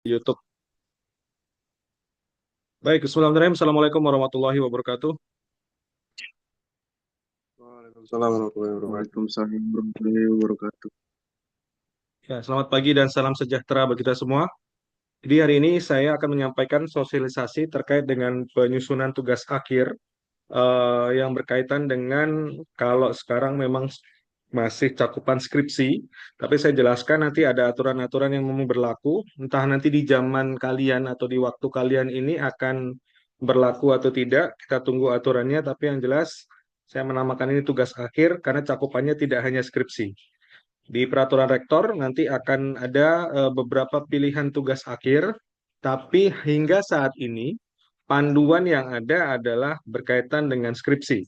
YouTube. Baik, bismillahirrahmanirrahim. Assalamualaikum warahmatullahi wabarakatuh. Waalaikumsalam warahmatullahi wabarakatuh. Waalaikumsalam warahmatullahi wabarakatuh. Ya, selamat pagi dan salam sejahtera bagi kita semua. Jadi hari ini saya akan menyampaikan sosialisasi terkait dengan penyusunan tugas akhir yang berkaitan dengan kalau sekarang memang masih cakupan skripsi, tapi saya jelaskan nanti ada aturan-aturan yang memang berlaku, entah nanti di zaman kalian atau di waktu kalian ini akan berlaku atau tidak, kita tunggu aturannya, tapi yang jelas saya menamakan ini tugas akhir karena cakupannya tidak hanya skripsi. Di peraturan rektor nanti akan ada beberapa pilihan tugas akhir, tapi hingga saat ini panduan yang ada adalah berkaitan dengan skripsi.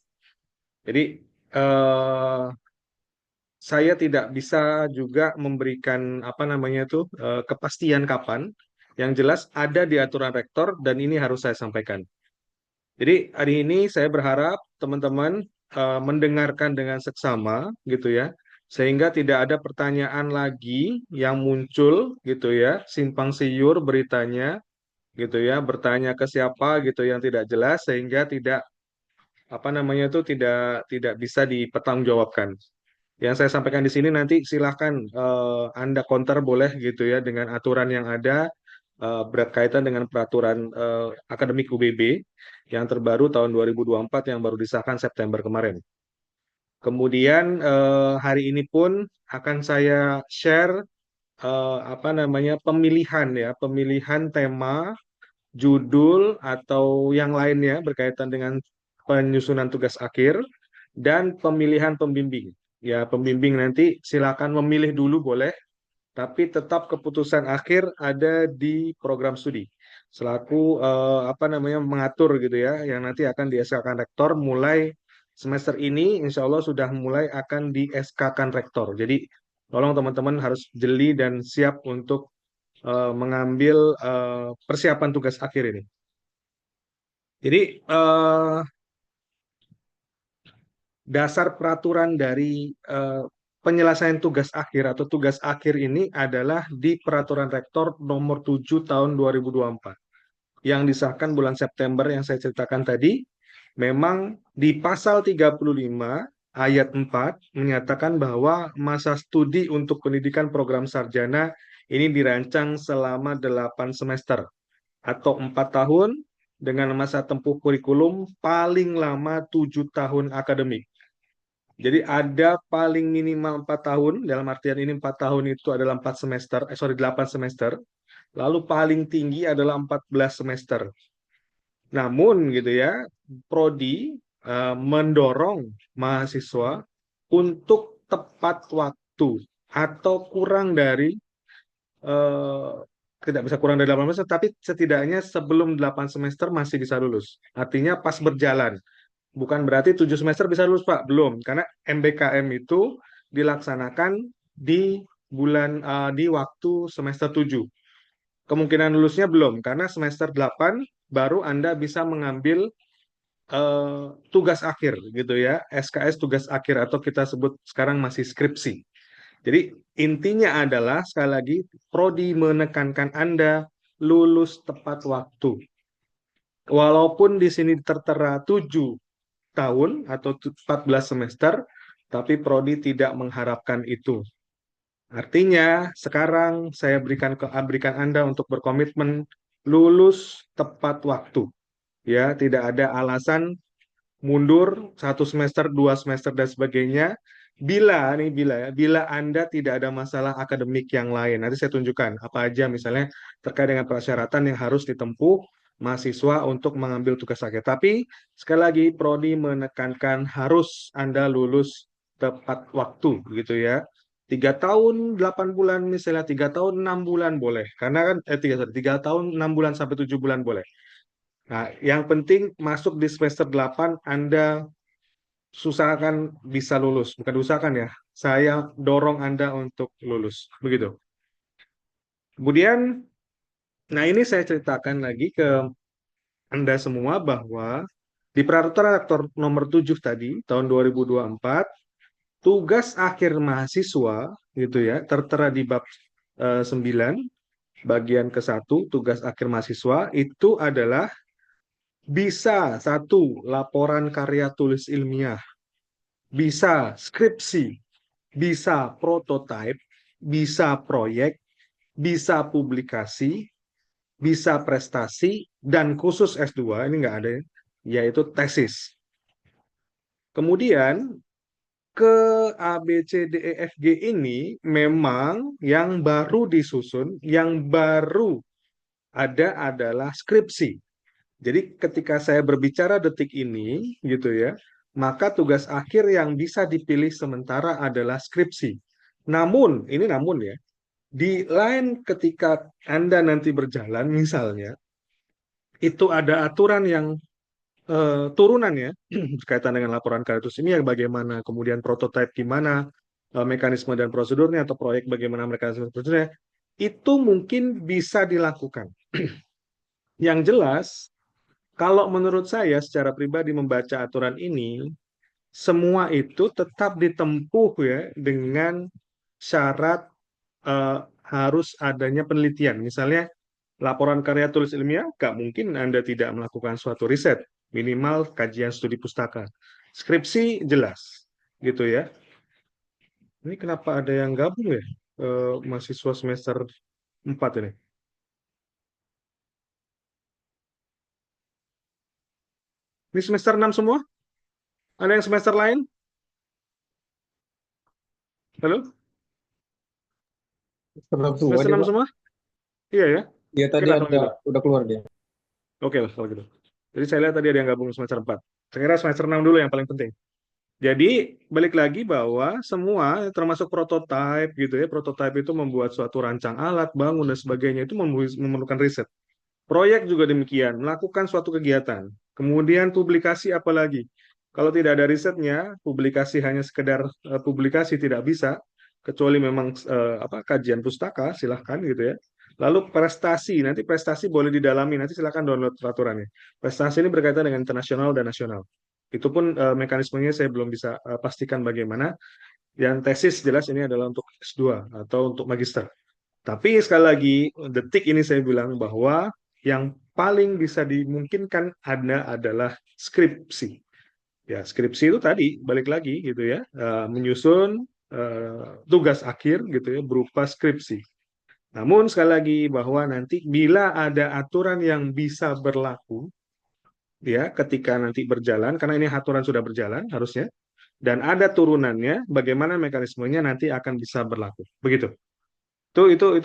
Jadi eh, saya tidak bisa juga memberikan apa namanya itu kepastian kapan. Yang jelas ada di aturan rektor dan ini harus saya sampaikan. Jadi hari ini saya berharap teman-teman mendengarkan dengan seksama gitu ya, sehingga tidak ada pertanyaan lagi yang muncul gitu ya, simpang siur beritanya gitu ya, bertanya ke siapa gitu yang tidak jelas sehingga tidak apa namanya itu tidak bisa dipertanggungjawabkan. Yang saya sampaikan di sini nanti silahkan Anda counter boleh gitu ya dengan aturan yang ada berkaitan dengan peraturan akademik UBB yang terbaru tahun 2024 yang baru disahkan September kemarin. Kemudian hari ini pun akan saya share apa namanya pemilihan ya, pemilihan tema, judul atau yang lainnya berkaitan dengan penyusunan tugas akhir dan pemilihan pembimbing. Ya, pembimbing nanti silakan memilih dulu boleh, tapi tetap keputusan akhir ada di program studi. Selaku apa namanya mengatur gitu ya, yang nanti akan di SK-kan rektor mulai semester ini, insya Allah sudah mulai akan di SK-kan rektor. Jadi tolong teman-teman harus jeli dan siap untuk mengambil persiapan tugas akhir ini. Jadi dasar peraturan dari penyelesaian tugas akhir atau tugas akhir ini adalah di Peraturan Rektor Nomor 7 Tahun 2024 yang disahkan bulan September yang saya ceritakan tadi. Memang di pasal 35 ayat 4 menyatakan bahwa masa studi untuk pendidikan program sarjana ini dirancang selama 8 semester atau 4 tahun dengan masa tempuh kurikulum paling lama 7 tahun akademik. Jadi ada paling minimal 4 tahun, dalam artian ini 4 tahun itu adalah 4 semester, sorry 8 semester, lalu paling tinggi adalah 14 semester. Namun gitu ya, Prodi mendorong mahasiswa untuk tepat waktu atau kurang dari eh, tidak bisa kurang dari 8 semester, tapi setidaknya sebelum 8 semester masih bisa lulus. Artinya pas berjalan. Bukan berarti 7 semester bisa lulus, Pak. Belum. Karena MBKM itu dilaksanakan di di waktu semester 7. Kemungkinan lulusnya belum, karena semester 8 baru Anda bisa mengambil tugas akhir gitu ya. SKS tugas akhir atau kita sebut sekarang masih skripsi. Jadi intinya adalah sekali lagi Prodi menekankan Anda lulus tepat waktu. Walaupun di sini tertera 7 tahun atau 14 semester, tapi Prodi tidak mengharapkan itu. Artinya, sekarang saya berikan Anda untuk berkomitmen lulus tepat waktu. Ya, tidak ada alasan mundur 1 semester, 2 semester dan sebagainya. Bila Anda tidak ada masalah akademik yang lain. Nanti saya tunjukkan apa aja misalnya terkait dengan persyaratan yang harus ditempuh mahasiswa untuk mengambil tugas akhir. Tapi sekali lagi Prodi menekankan harus Anda lulus tepat waktu gitu ya. 3 tahun 8 bulan misalnya 3 tahun 6 bulan boleh karena kan 3 tahun 6 bulan sampai 7 bulan boleh. Nah, yang penting masuk di semester 8 Anda usahakan bisa lulus. Bukan usahakan ya. Saya dorong Anda untuk lulus. Begitu. Kemudian, nah ini saya ceritakan lagi ke Anda semua bahwa di Peraturan Rektor Nomor 7 tadi, tahun 2024, tugas akhir mahasiswa gitu ya, tertera di bab 9 bagian ke-1 tugas akhir mahasiswa itu adalah bisa satu laporan karya tulis ilmiah, bisa skripsi, bisa prototype, bisa proyek, bisa publikasi, bisa prestasi, dan khusus S2, ini nggak ada ya, yaitu tesis. Kemudian ke A, B, C, D, E, F, G ini memang yang baru disusun, yang baru ada adalah skripsi. Jadi ketika saya berbicara detik ini, gitu ya, maka tugas akhir yang bisa dipilih sementara adalah skripsi. Namun, ini namun ya, di lain ketika Anda nanti berjalan, misalnya, itu ada aturan yang turunannya berkaitan dengan laporan kasus ini ya bagaimana, kemudian prototipe gimana, mekanisme dan prosedurnya, atau proyek bagaimana mekanisme dan prosedurnya, itu mungkin bisa dilakukan. Yang jelas, kalau menurut saya secara pribadi membaca aturan ini, semua itu tetap ditempuh ya dengan syarat harus adanya penelitian. Misalnya laporan karya tulis ilmiah, nggak mungkin Anda tidak melakukan suatu riset, minimal kajian studi pustaka. Skripsi jelas, gitu ya. Ini kenapa ada yang gabung ya, mahasiswa semester 4 ini? Ini semester 6 semua? Ada yang semester lain? Halo? Pernah tua Semester dia, 6 Pak. semua? Iya ya? Dia Oke tadi lah kalau ada gitu. udah keluar dia. Oke lah kalau gitu. Jadi saya lihat tadi ada yang gabung semester 4. Saya kira semester 6 dulu yang paling penting. Jadi balik lagi bahwa semua termasuk prototipe gitu ya, prototipe itu membuat suatu rancang alat, bangun dan sebagainya itu memerlukan riset. Proyek juga demikian, melakukan suatu kegiatan. Kemudian publikasi apalagi. Kalau tidak ada risetnya, publikasi hanya sekedar publikasi tidak bisa, kecuali memang kajian pustaka, silahkan gitu ya. Lalu prestasi, nanti prestasi boleh didalami, nanti silahkan download peraturannya. Prestasi ini berkaitan dengan internasional dan nasional. Itu pun mekanismenya saya belum bisa pastikan bagaimana. Yang tesis jelas ini adalah untuk S2 atau untuk magister. Tapi sekali lagi, detik ini saya bilang bahwa yang paling bisa dimungkinkan ada adalah skripsi. Ya, skripsi itu tadi balik lagi gitu ya, menyusun tugas akhir gitu ya berupa skripsi. Namun sekali lagi bahwa nanti bila ada aturan yang bisa berlaku ya ketika nanti berjalan, karena ini aturan sudah berjalan harusnya, dan ada turunannya, bagaimana mekanismenya nanti akan bisa berlaku. Begitu. Itu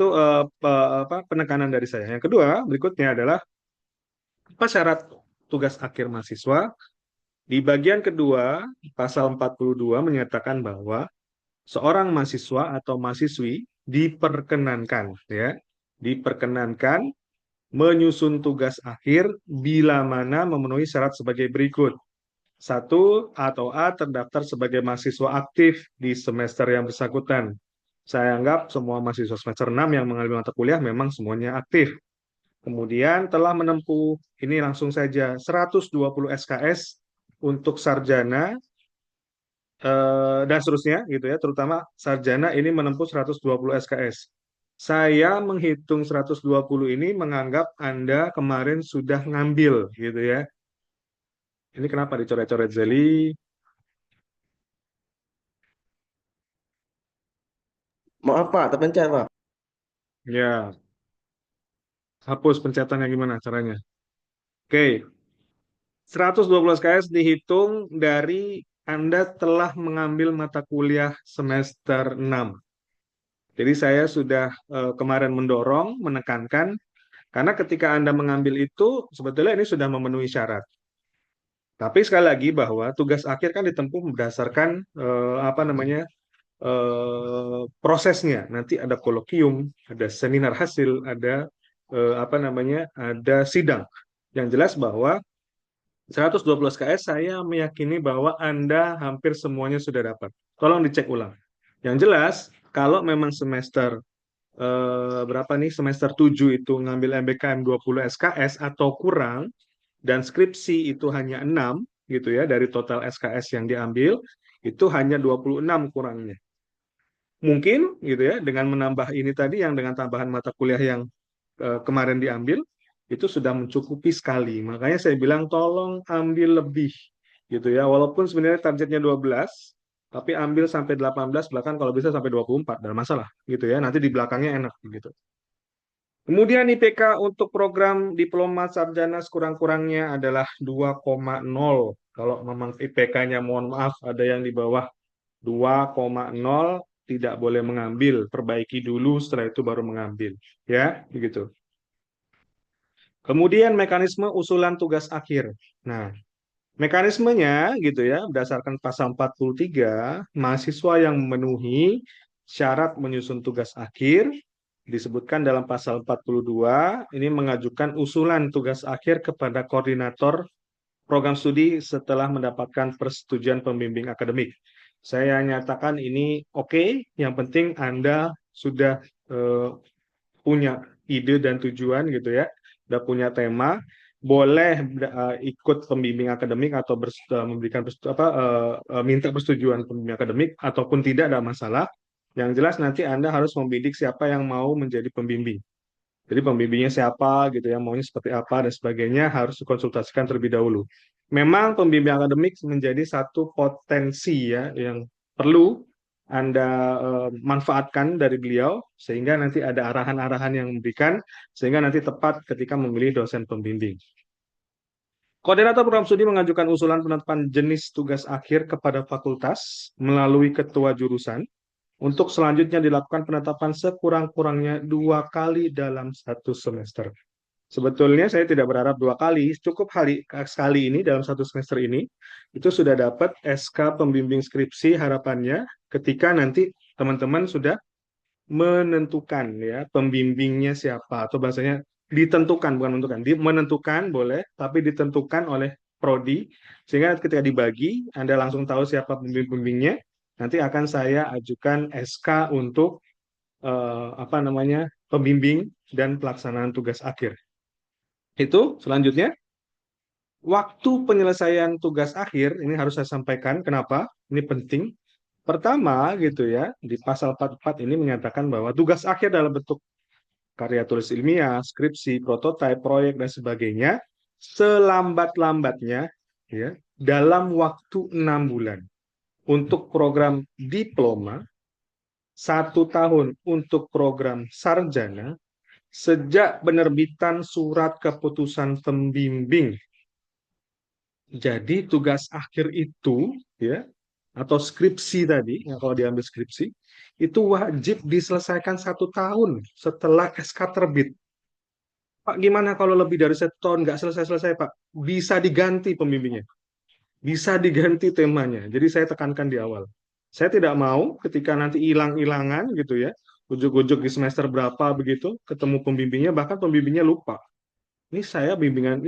penekanan dari saya. Yang kedua, berikutnya adalah apa syarat tugas akhir mahasiswa? Di bagian kedua, pasal 42 menyatakan bahwa seorang mahasiswa atau mahasiswi diperkenankan ya, diperkenankan menyusun tugas akhir bila mana memenuhi syarat sebagai berikut. Satu, atau A terdaftar sebagai mahasiswa aktif di semester yang bersangkutan. Saya anggap semua mahasiswa semester 6 yang mengambil mata kuliah memang semuanya aktif. Kemudian telah menempuh, ini langsung saja, 120 SKS untuk sarjana dan seterusnya gitu ya, terutama sarjana ini menempuh 120 SKS. Saya menghitung 120 ini menganggap Anda kemarin sudah ngambil gitu ya. Ini kenapa dicoret-coret Zeli? Maaf Pak, terpencet Pak. Ya, hapus pencetannya gimana caranya? Oke, 120 SKS dihitung dari Anda telah mengambil mata kuliah semester 6. Jadi saya sudah kemarin mendorong, menekankan, karena ketika Anda mengambil itu, sebetulnya ini sudah memenuhi syarat. Tapi sekali lagi bahwa tugas akhir kan ditempuh berdasarkan apa namanya prosesnya. Nanti ada kolokium, ada seminar hasil, ada apa namanya, ada sidang. Yang jelas bahwa 112 KS saya meyakini bahwa Anda hampir semuanya sudah dapat. Tolong dicek ulang. Yang jelas, kalau memang semester berapa nih, semester 7 itu ngambil MBKM 20 SKS atau kurang, dan skripsi itu hanya 6 gitu ya, dari total SKS yang diambil, itu hanya 26 kurangnya. Mungkin gitu ya, dengan menambah ini tadi yang dengan tambahan mata kuliah yang kemarin diambil itu sudah mencukupi sekali. Makanya saya bilang tolong ambil lebih gitu ya. Walaupun sebenarnya targetnya 12, tapi ambil sampai 18, bahkan kalau bisa sampai 24, tidak masalah gitu ya. Nanti di belakangnya enak gitu. Kemudian IPK untuk program diploma sarjana sekurang-kurangnya adalah 2,0. Kalau memang IPK-nya mohon maaf ada yang di bawah 2,0 tidak boleh mengambil, perbaiki dulu setelah itu baru mengambil, ya, begitu. Kemudian mekanisme usulan tugas akhir. Nah, mekanismenya gitu ya, berdasarkan pasal 43, mahasiswa yang memenuhi syarat menyusun tugas akhir disebutkan dalam pasal 42, ini mengajukan usulan tugas akhir kepada koordinator program studi setelah mendapatkan persetujuan pembimbing akademik. Saya nyatakan ini oke, yang penting Anda sudah punya ide dan tujuan gitu ya, udah punya tema, boleh ikut pembimbing akademik atau memberikan minta persetujuan pembimbing akademik ataupun tidak ada masalah. Yang jelas nanti Anda harus membidik siapa yang mau menjadi pembimbing. Jadi pembimbingnya siapa gitu ya, maunya seperti apa dan sebagainya harus dikonsultasikan terlebih dahulu. Memang pembimbing akademik menjadi satu potensi ya yang perlu Anda manfaatkan dari beliau sehingga nanti ada arahan-arahan yang memberikan sehingga nanti tepat ketika memilih dosen pembimbing. Koordinator program studi mengajukan usulan penetapan jenis tugas akhir kepada fakultas melalui ketua jurusan untuk selanjutnya dilakukan penetapan sekurang-kurangnya 2 kali dalam 1 semester. Sebetulnya saya tidak berharap 2 kali, cukup sekali ini dalam 1 semester ini, itu sudah dapat SK pembimbing skripsi harapannya ketika nanti teman-teman sudah menentukan ya pembimbingnya siapa, atau bahasanya ditentukan, bukan menentukan, menentukan boleh, tapi ditentukan oleh prodi, sehingga ketika dibagi, Anda langsung tahu siapa pembimbing-pembimbingnya. Nanti akan saya ajukan SK untuk pembimbing dan pelaksanaan tugas akhir. Itu selanjutnya, waktu penyelesaian tugas akhir ini harus saya sampaikan. Kenapa? Ini penting. Pertama gitu ya, di pasal 44 ini menyatakan bahwa tugas akhir dalam bentuk karya tulis ilmiah, skripsi, prototipe, proyek dan sebagainya selambat-lambatnya ya dalam waktu 6 bulan. Untuk program diploma, 1 tahun untuk program sarjana, sejak penerbitan surat keputusan pembimbing. Jadi tugas akhir itu, ya, atau skripsi tadi, ya, kalau diambil skripsi, itu wajib diselesaikan 1 tahun setelah SK terbit. Pak, gimana kalau lebih dari 1 tahun nggak selesai-selesai, Pak? Bisa diganti pembimbingnya. Bisa diganti temanya. Jadi saya tekankan di awal. Saya tidak mau ketika nanti hilang-hilangan gitu ya, ujuk-ujuk di semester berapa begitu, ketemu pembimbingnya, bahkan pembimbingnya lupa. Ini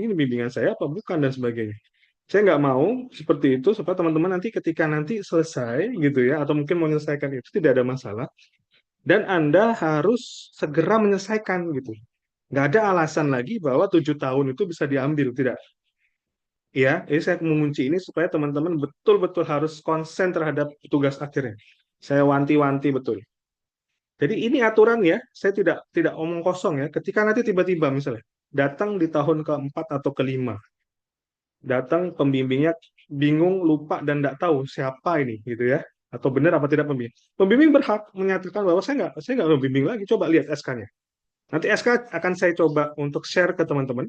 bimbingan saya apa bukan dan sebagainya. Saya nggak mau seperti itu supaya teman-teman nanti ketika nanti selesai gitu ya, atau mungkin mau menyelesaikan itu tidak ada masalah. Dan Anda harus segera menyelesaikan gitu. Nggak ada alasan lagi bahwa 7 tahun itu bisa diambil, tidak. Ya, ini saya mengunci ini supaya teman-teman betul-betul harus konsen terhadap tugas akhirnya. Saya wanti-wanti betul. Jadi ini aturan ya, saya tidak omong kosong ya. Ketika nanti tiba-tiba misalnya datang di tahun keempat atau kelima, datang pembimbingnya bingung, lupa dan tidak tahu siapa ini gitu ya, atau benar apa tidak pembimbing. Pembimbing berhak menyatakan bahwa saya nggak membimbing lagi. Coba lihat SK-nya. Nanti SK akan saya coba untuk share ke teman-teman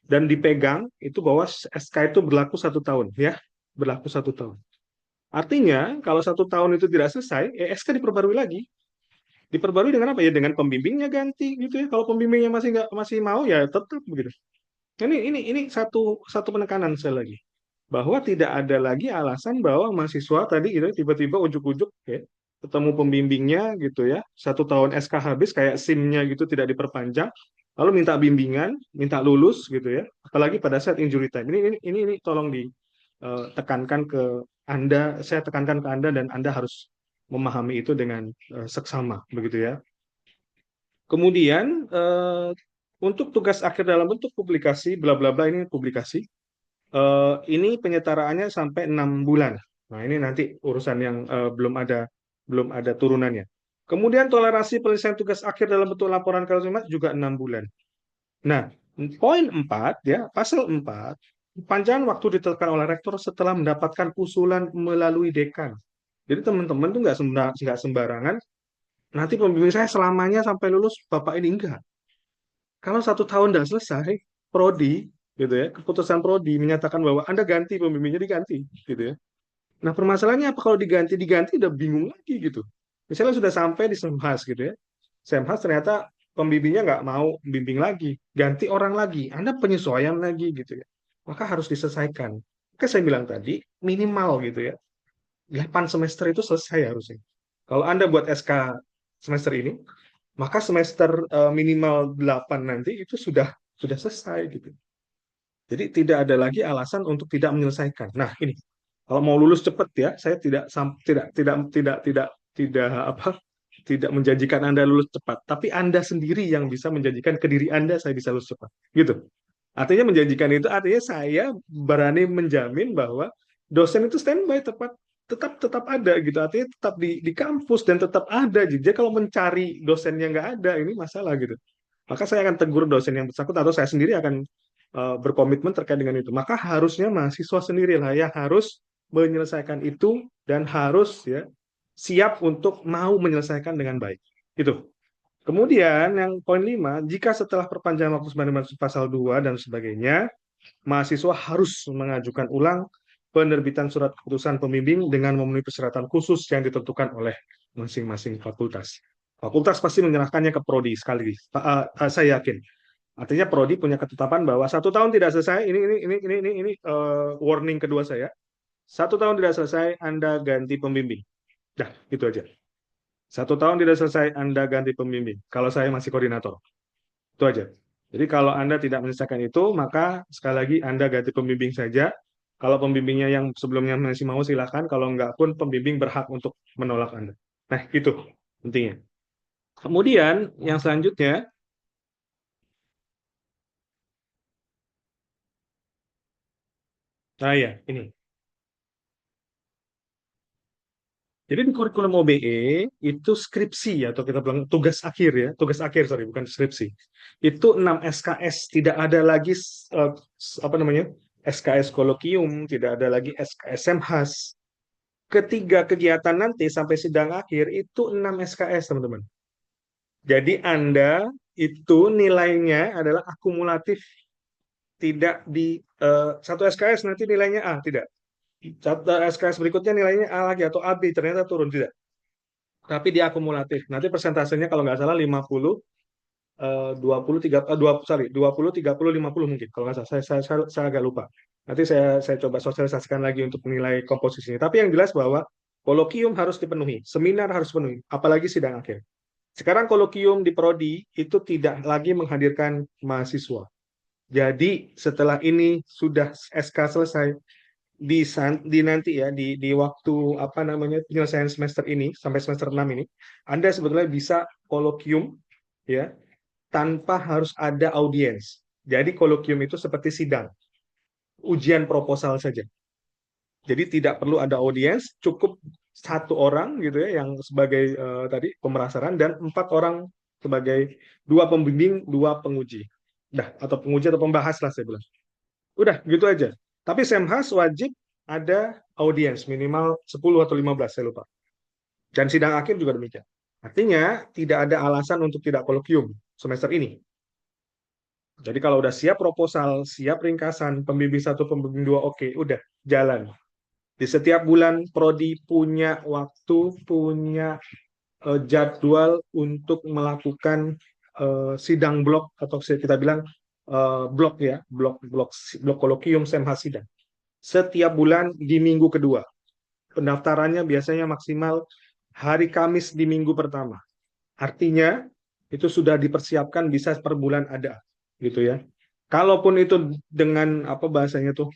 dan dipegang itu bahwa SK itu berlaku 1 tahun ya, berlaku 1 tahun. Artinya kalau 1 tahun itu tidak selesai, SK diperbarui lagi. Diperbarui dengan apa ya? Dengan pembimbingnya ganti gitu ya. Kalau pembimbingnya masih mau ya tetap begitu. Ini satu penekanan sekali lagi bahwa tidak ada lagi alasan bahwa mahasiswa tadi gitu tiba-tiba ujuk-ujuk ya ketemu pembimbingnya gitu ya 1 tahun SK habis kayak SIM-nya gitu tidak diperpanjang lalu minta bimbingan minta lulus gitu ya apalagi pada saat injury time ini tolong ditekankan ke Anda, saya tekankan ke Anda dan Anda harus memahami itu dengan seksama begitu ya. Kemudian untuk tugas akhir dalam bentuk publikasi bla bla bla ini publikasi. Ini penyetaraannya sampai 6 bulan. Nah, ini nanti urusan yang belum ada turunannya. Kemudian toleransi penyelesaian tugas akhir dalam bentuk laporan kalimat juga 6 bulan. Nah, poin 4 ya, pasal 4, panjangan waktu ditetapkan oleh rektor setelah mendapatkan usulan melalui dekan. Jadi teman-teman tuh nggak sembarangan. Nanti pembimbing saya selamanya sampai lulus, Bapak ini enggak. Kalau 1 tahun tidak selesai, prodi, gitu ya, keputusan prodi menyatakan bahwa Anda ganti pembimbingnya diganti, gitu ya. Nah permasalahannya apa kalau diganti? Diganti udah bingung lagi gitu. Misalnya sudah sampai di Semhas gitu ya. Semhas ternyata pembimbingnya nggak mau bimbing lagi, ganti orang lagi, Anda penyesuaian lagi gitu ya. Maka harus diselesaikan. Maka saya bilang tadi minimal gitu ya. 8 semester itu selesai harusnya. Kalau Anda buat SK semester ini, maka semester minimal 8 nanti itu sudah selesai gitu. Jadi tidak ada lagi alasan untuk tidak menyelesaikan. Nah, ini kalau mau lulus cepat ya, saya tidak apa tidak menjanjikan Anda lulus cepat, tapi Anda sendiri yang bisa menjanjikan ke diri Anda saya bisa lulus cepat. Gitu. Artinya menjanjikan itu artinya saya berani menjamin bahwa dosen itu standby tetap ada gitu. Artinya tetap di kampus dan tetap ada. Jadi kalau mencari dosen yang nggak ada ini masalah gitu. Maka saya akan tegur dosen yang bersangkutan atau saya sendiri akan berkomitmen terkait dengan itu. Maka harusnya mahasiswa sendirilah yang harus menyelesaikan itu dan harus ya siap untuk mau menyelesaikan dengan baik. Itu. Kemudian yang poin 5, jika setelah perpanjangan waktu sebagaimana pasal 2 dan sebagainya, mahasiswa harus mengajukan ulang penerbitan surat keputusan pembimbing dengan memenuhi persyaratan khusus yang ditentukan oleh masing-masing fakultas. Fakultas pasti menyerahkannya ke prodi sekali. Saya yakin. Artinya prodi punya ketetapan bahwa 1 tahun tidak selesai. Ini warning kedua saya. 1 tahun tidak selesai, Anda ganti pembimbing. Dah, itu aja. 1 tahun tidak selesai, Anda ganti pembimbing. Kalau saya masih koordinator. Itu aja. Jadi kalau Anda tidak menyelesaikan itu, maka sekali lagi Anda ganti pembimbing saja. Kalau pembimbingnya yang sebelumnya masih mau, silakan. Kalau enggak pun, pembimbing berhak untuk menolak Anda. Nah, itu pentingnya. Kemudian, yang selanjutnya, nah ya, ini. Jadi di kurikulum OBE itu skripsi atau kita bilang tugas akhir ya, tugas akhir sorry bukan skripsi. Itu 6 SKS, tidak ada lagi apa namanya? SKS kolokium, tidak ada lagi SKS Semhas. Ketiga kegiatan nanti sampai sidang akhir itu 6 SKS, teman-teman. Jadi Anda itu nilainya adalah akumulatif, tidak di satu SKS nanti nilainya A, tidak. Satu SKS berikutnya nilainya A lagi atau AB ternyata turun, tidak. Tapi dia akumulatif. Nanti persentasenya kalau nggak salah 50, 20, 3, 20, sorry, 20, 30, 50 mungkin. Kalau nggak salah, saya agak lupa. Nanti saya coba sosialisasikan lagi untuk menilai komposisinya. Tapi yang jelas bahwa kolokium harus dipenuhi, seminar harus dipenuhi, apalagi sidang akhir. Sekarang kolokium di Prodi itu tidak lagi menghadirkan mahasiswa. Jadi setelah ini sudah SK selesai, di nanti ya di waktu apa namanya penyelesaian semester ini sampai semester 6 ini Anda sebetulnya bisa kolokium ya tanpa harus ada audiens. Jadi kolokium itu seperti sidang, ujian proposal saja. Jadi tidak perlu ada audiens, cukup 1 orang gitu ya yang sebagai tadi pemerasaran dan 4 orang sebagai 2 pembimbing, 2 penguji. Dah atau penguji atau pembahas lah saya bilang. Udah gitu aja. Tapi Semhas wajib ada audiens minimal 10 atau 15 saya lupa. Dan sidang akhir juga demikian. Artinya tidak ada alasan untuk tidak kolokium semester ini. Jadi kalau udah siap proposal, siap ringkasan, pembimbing 1, pembimbing 2, oke, udah jalan. Di setiap bulan prodi punya waktu, punya jadwal untuk melakukan sidang blok atau kita bilang blok ya, blok kolokium Semhas sidang. Setiap bulan di minggu kedua. Pendaftarannya biasanya maksimal hari Kamis di minggu pertama. Artinya itu sudah dipersiapkan bisa per bulan ada, gitu ya. Kalaupun itu dengan apa bahasanya tuh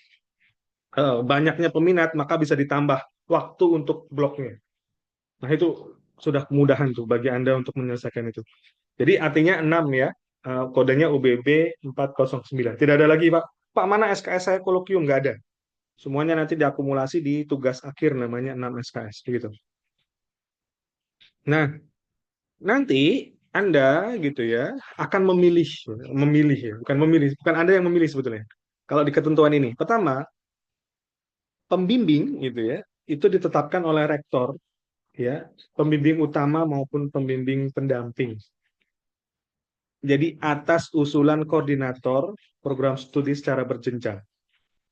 banyaknya peminat, maka bisa ditambah waktu untuk bloknya. Nah itu sudah kemudahan tuh bagi Anda untuk menyelesaikan itu. Jadi artinya 6 ya, kodenya UBB 409. Tidak ada lagi Pak. Pak mana SKS saya kolokium? Nggak ada. Semuanya nanti diakumulasi di tugas akhir namanya 6 SKS begitu. Nah, nanti Anda gitu ya akan memilih ya, bukan memilih, bukan Anda yang memilih sebetulnya. Kalau di ketentuan ini, pertama pembimbing gitu ya, itu ditetapkan oleh rektor ya, pembimbing utama maupun pembimbing pendamping. Jadi atas usulan koordinator program studi secara berjenjang.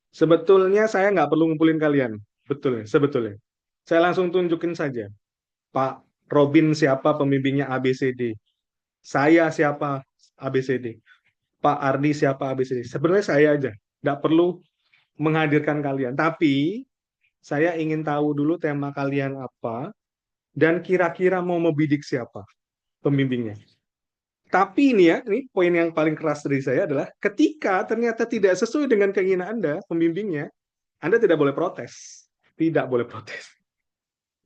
Sebetulnya saya nggak perlu ngumpulin kalian, betul sebetulnya. Saya langsung tunjukin saja, Pak Robin siapa pembimbingnya ABCD, saya siapa ABCD, Pak Ardi siapa ABCD. Sebenarnya saya aja, nggak perlu menghadirkan kalian. Tapi saya ingin tahu dulu tema kalian apa dan kira-kira mau membidik siapa pembimbingnya. Tapi ini ya, ini poin yang paling keras dari saya adalah ketika ternyata tidak sesuai dengan keinginan Anda, pembimbingnya, Anda tidak boleh protes. Tidak boleh protes.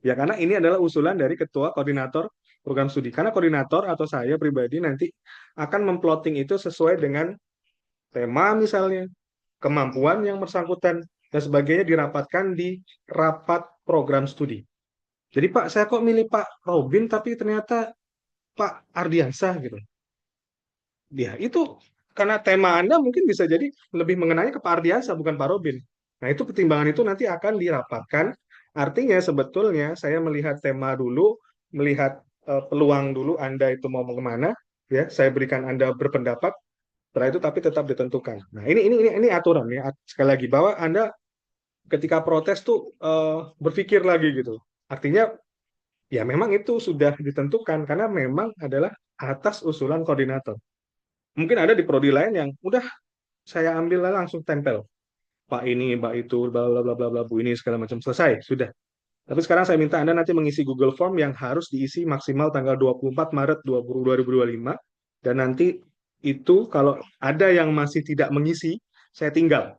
Ya, karena ini adalah usulan dari ketua koordinator program studi. Karena koordinator atau saya pribadi nanti akan memplotting itu sesuai dengan tema misalnya, kemampuan yang bersangkutan, dan sebagainya dirapatkan di rapat program studi. Jadi Pak, saya kok milih Pak Robin tapi ternyata Pak Ardiansah gitu. Ya, itu karena tema Anda mungkin bisa jadi lebih mengenai ke Pak Ardiansa, bukan Pak Robin. Nah, itu pertimbangan itu nanti akan dirapatkan. Artinya sebetulnya saya melihat tema dulu, melihat peluang dulu Anda itu mau kemana, ya, saya berikan Anda berpendapat. Setelah itu tapi tetap ditentukan. Nah, ini aturan ya. Sekali lagi bahwa Anda ketika protes tuh berpikir lagi gitu. Artinya ya memang itu sudah ditentukan karena memang adalah atas usulan koordinator. Mungkin ada di prodi lain yang udah saya ambil langsung tempel. Pak ini, Pak itu, bla bla bla bla bla, Bu ini segala macam selesai, sudah. Tapi sekarang saya minta Anda nanti mengisi Google Form yang harus diisi maksimal tanggal 24 Maret 2025 dan nanti itu kalau ada yang masih tidak mengisi, saya tinggal.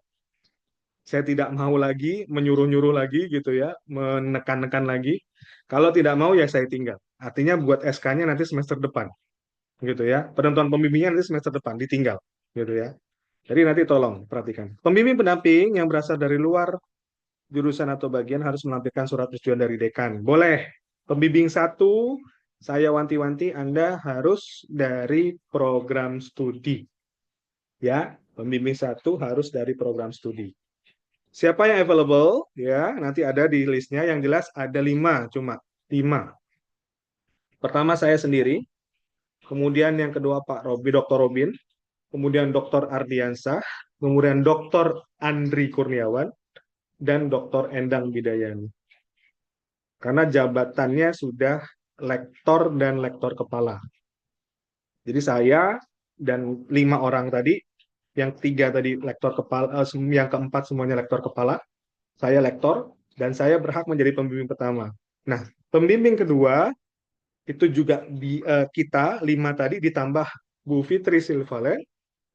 Saya tidak mau lagi menyuruh-nyuruh lagi gitu ya, menekan-nekan lagi. Kalau tidak mau ya saya tinggal. Artinya buat SK-nya nanti semester depan gitu ya. Penentuan pembimbingnya nanti semester depan ditinggal gitu ya. Jadi nanti tolong perhatikan. Pembimbing pendamping yang berasal dari luar jurusan atau bagian harus melampirkan surat persetujuan dari dekan. Boleh. Pembimbing satu, saya wanti-wanti Anda harus dari program studi. Ya, pembimbing satu harus dari program studi. Siapa yang available? Ya, nanti ada di listnya. Yang jelas ada 5, cuma 5. Pertama saya sendiri, kemudian yang kedua Pak Robi, Dr. Robin, kemudian Dr. Ardiansah, kemudian Dr. Andri Kurniawan, dan Dr. Endang Bidayani. Karena jabatannya sudah lektor dan lektor kepala. Jadi saya dan 5 orang tadi, yang 3 tadi lektor kepala, yang keempat semuanya lektor kepala, saya lektor, dan saya berhak menjadi pembimbing pertama. Nah, pembimbing kedua, itu juga kita 5 tadi ditambah Bu Fitri Silvalen,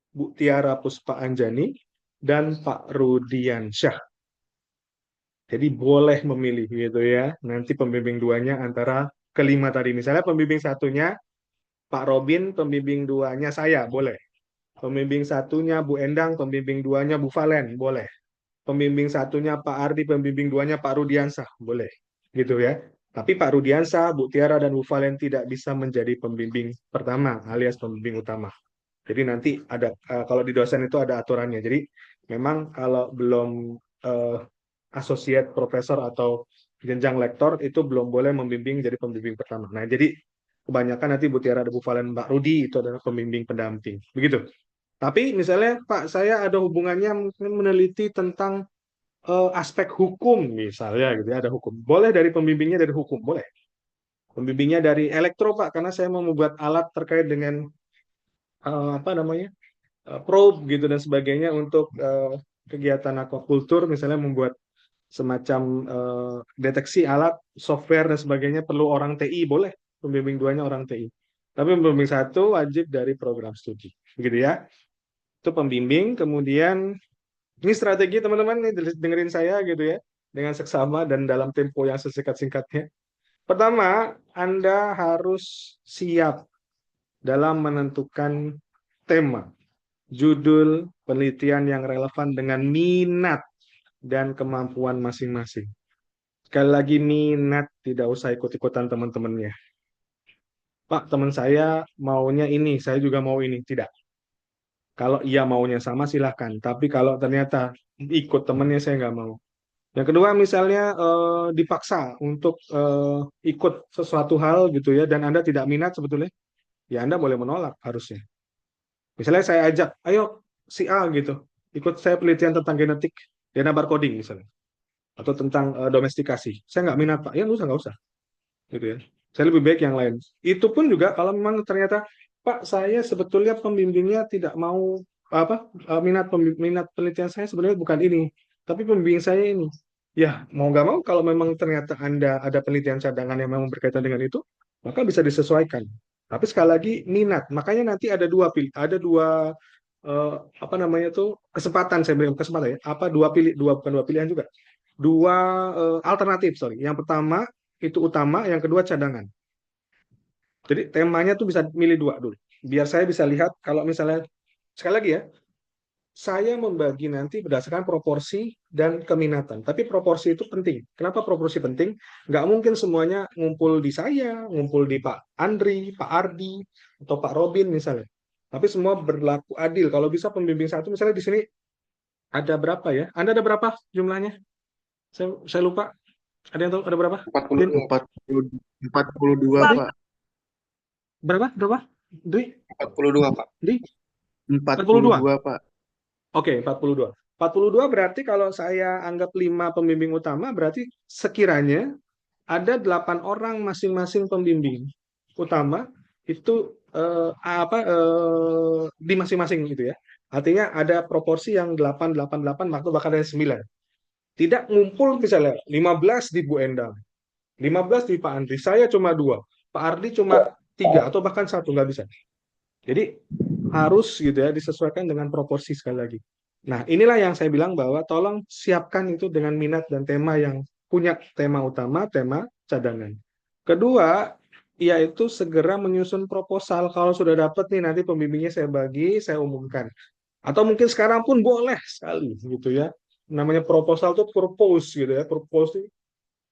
Bu Tiara Puspa Anjani, dan Pak Rudiansyah. Jadi boleh memilih gitu ya. Nanti pembimbing duanya antara kelima tadi. Misalnya pembimbing satunya Pak Robin, pembimbing duanya saya, boleh. Pembimbing satunya Bu Endang, pembimbing duanya Bu Valen, boleh. Pembimbing satunya Pak Ardi, pembimbing duanya Pak Rudiansah, boleh. Gitu ya. Tapi Pak Rudiansah, Bu Tiara, dan Bu Valen tidak bisa menjadi pembimbing pertama alias pembimbing utama. Jadi nanti ada, kalau di dosen itu ada aturannya. Jadi memang kalau belum associate profesor atau jenjang lektor itu belum boleh membimbing jadi pembimbing pertama. Nah, jadi kebanyakan nanti Bu Tiara, Bu Valen, Mbak Rudi itu adalah pembimbing pendamping. Begitu. Tapi misalnya Pak, saya ada hubungannya mungkin meneliti tentang aspek hukum misalnya gitu ya, ada hukum. Boleh dari pembimbingnya dari hukum, boleh. Pembimbingnya dari elektro Pak, karena saya mau membuat alat terkait dengan apa namanya? Probe gitu dan sebagainya untuk kegiatan aquacultur misalnya membuat semacam deteksi alat, software dan sebagainya perlu orang TI, boleh. Pembimbing duanya orang TI. Tapi pembimbing satu wajib dari program studi. Begitu ya. Itu pembimbing, kemudian ini strategi teman-teman nih dengerin saya gitu ya. Dengan seksama dan dalam tempo yang sesingkat-singkatnya. Pertama, Anda harus siap dalam menentukan tema, judul, penelitian yang relevan dengan minat dan kemampuan masing-masing. Sekali lagi minat, tidak usah ikut-ikutan teman-temannya. Pak, teman saya maunya ini, saya juga mau ini. Tidak. Kalau ia maunya sama silahkan. Tapi kalau ternyata ikut temennya saya nggak mau. Yang kedua misalnya dipaksa untuk ikut sesuatu hal gitu ya dan Anda tidak minat sebetulnya, ya Anda boleh menolak harusnya. Misalnya saya ajak, ayo si A gitu, ikut saya penelitian tentang genetik DNA barcoding misalnya, atau tentang domestikasi. Saya nggak minat Pak, ya nggak usah, gitu ya. Saya lebih baik yang lain. Itu pun juga kalau memang ternyata Pak, saya sebetulnya pembimbingnya tidak mau apa minat penelitian saya sebenarnya bukan ini, tapi pembimbing saya ini. Ya, mau nggak mau kalau memang ternyata Anda ada penelitian cadangan yang memang berkaitan dengan itu, maka bisa disesuaikan. Tapi sekali lagi minat. Makanya nanti ada dua apa namanya tuh kesempatan saya berikan kesempatan ya. Apa bukan dua pilihan juga. Dua alternatif, sorry. Yang pertama itu utama, yang kedua cadangan. Jadi temanya tuh bisa milih dua dulu. Biar saya bisa lihat kalau misalnya sekali lagi ya, saya membagi nanti berdasarkan proporsi dan keminatan. Tapi proporsi itu penting. Kenapa proporsi penting? Nggak mungkin semuanya ngumpul di saya, ngumpul di Pak Andri, Pak Ardi, atau Pak Robin misalnya. Tapi semua berlaku adil. Kalau bisa pembimbing satu, misalnya di sini ada berapa ya? Anda ada berapa jumlahnya? Saya lupa. Ada yang tahu ada berapa? Din? 42. 42, Pak. Berapa? Berapa? Dwi? 42, Pak. Di? 42. 42, Pak. Oke, 42. 42 berarti kalau saya anggap 5 pembimbing utama, berarti sekiranya ada 8 orang masing-masing pembimbing utama itu di masing-masing gitu ya. Artinya ada proporsi yang 8, 8, 8, maka bahkan ada 9. Tidak ngumpul misalnya 15 di Bu Endang, 15 di Pak Andri, saya cuma 2, Pak Ardi cuma 3, atau bahkan 1, nggak bisa. Jadi harus gitu ya disesuaikan dengan proporsi sekali lagi. Nah, inilah yang saya bilang bahwa tolong siapkan itu dengan minat dan tema yang punya tema utama, tema cadangan. Kedua, yaitu segera menyusun proposal. Kalau sudah dapat nih nanti pembimbingnya saya bagi, saya umumkan. Atau mungkin sekarang pun boleh sekali gitu ya. Namanya proposal itu purpose gitu ya. Purpose itu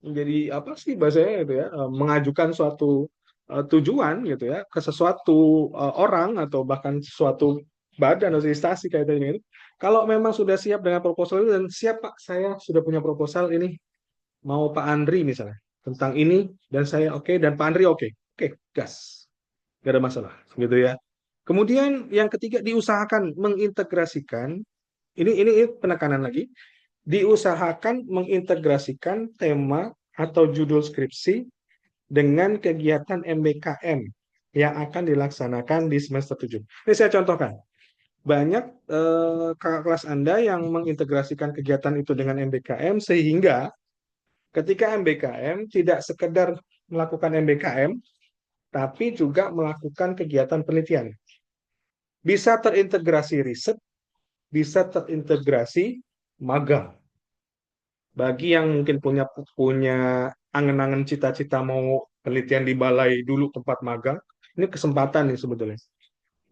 menjadi apa sih bahasanya gitu ya, mengajukan suatu tujuan gitu ya ke sesuatu orang atau bahkan suatu badan atau instansi kayak tadi itu. Kalau memang sudah siap dengan proposal itu dan siap Pak, saya sudah punya proposal ini mau Pak Andri misalnya tentang ini dan saya oke dan Pak Andri oke. Oke, gas. Gak ada masalah gitu ya. Kemudian yang ketiga diusahakan mengintegrasikan ini penekanan lagi, diusahakan mengintegrasikan tema atau judul skripsi dengan kegiatan MBKM yang akan dilaksanakan di semester 7. Ini saya contohkan. Banyak kakak kelas Anda yang mengintegrasikan kegiatan itu dengan MBKM sehingga ketika MBKM tidak sekedar melakukan MBKM, tapi juga melakukan kegiatan penelitian. Bisa terintegrasi riset, bisa terintegrasi magang. Bagi yang mungkin punya angen-angen cita-cita mau penelitian di balai dulu tempat magang, ini kesempatan nih sebetulnya.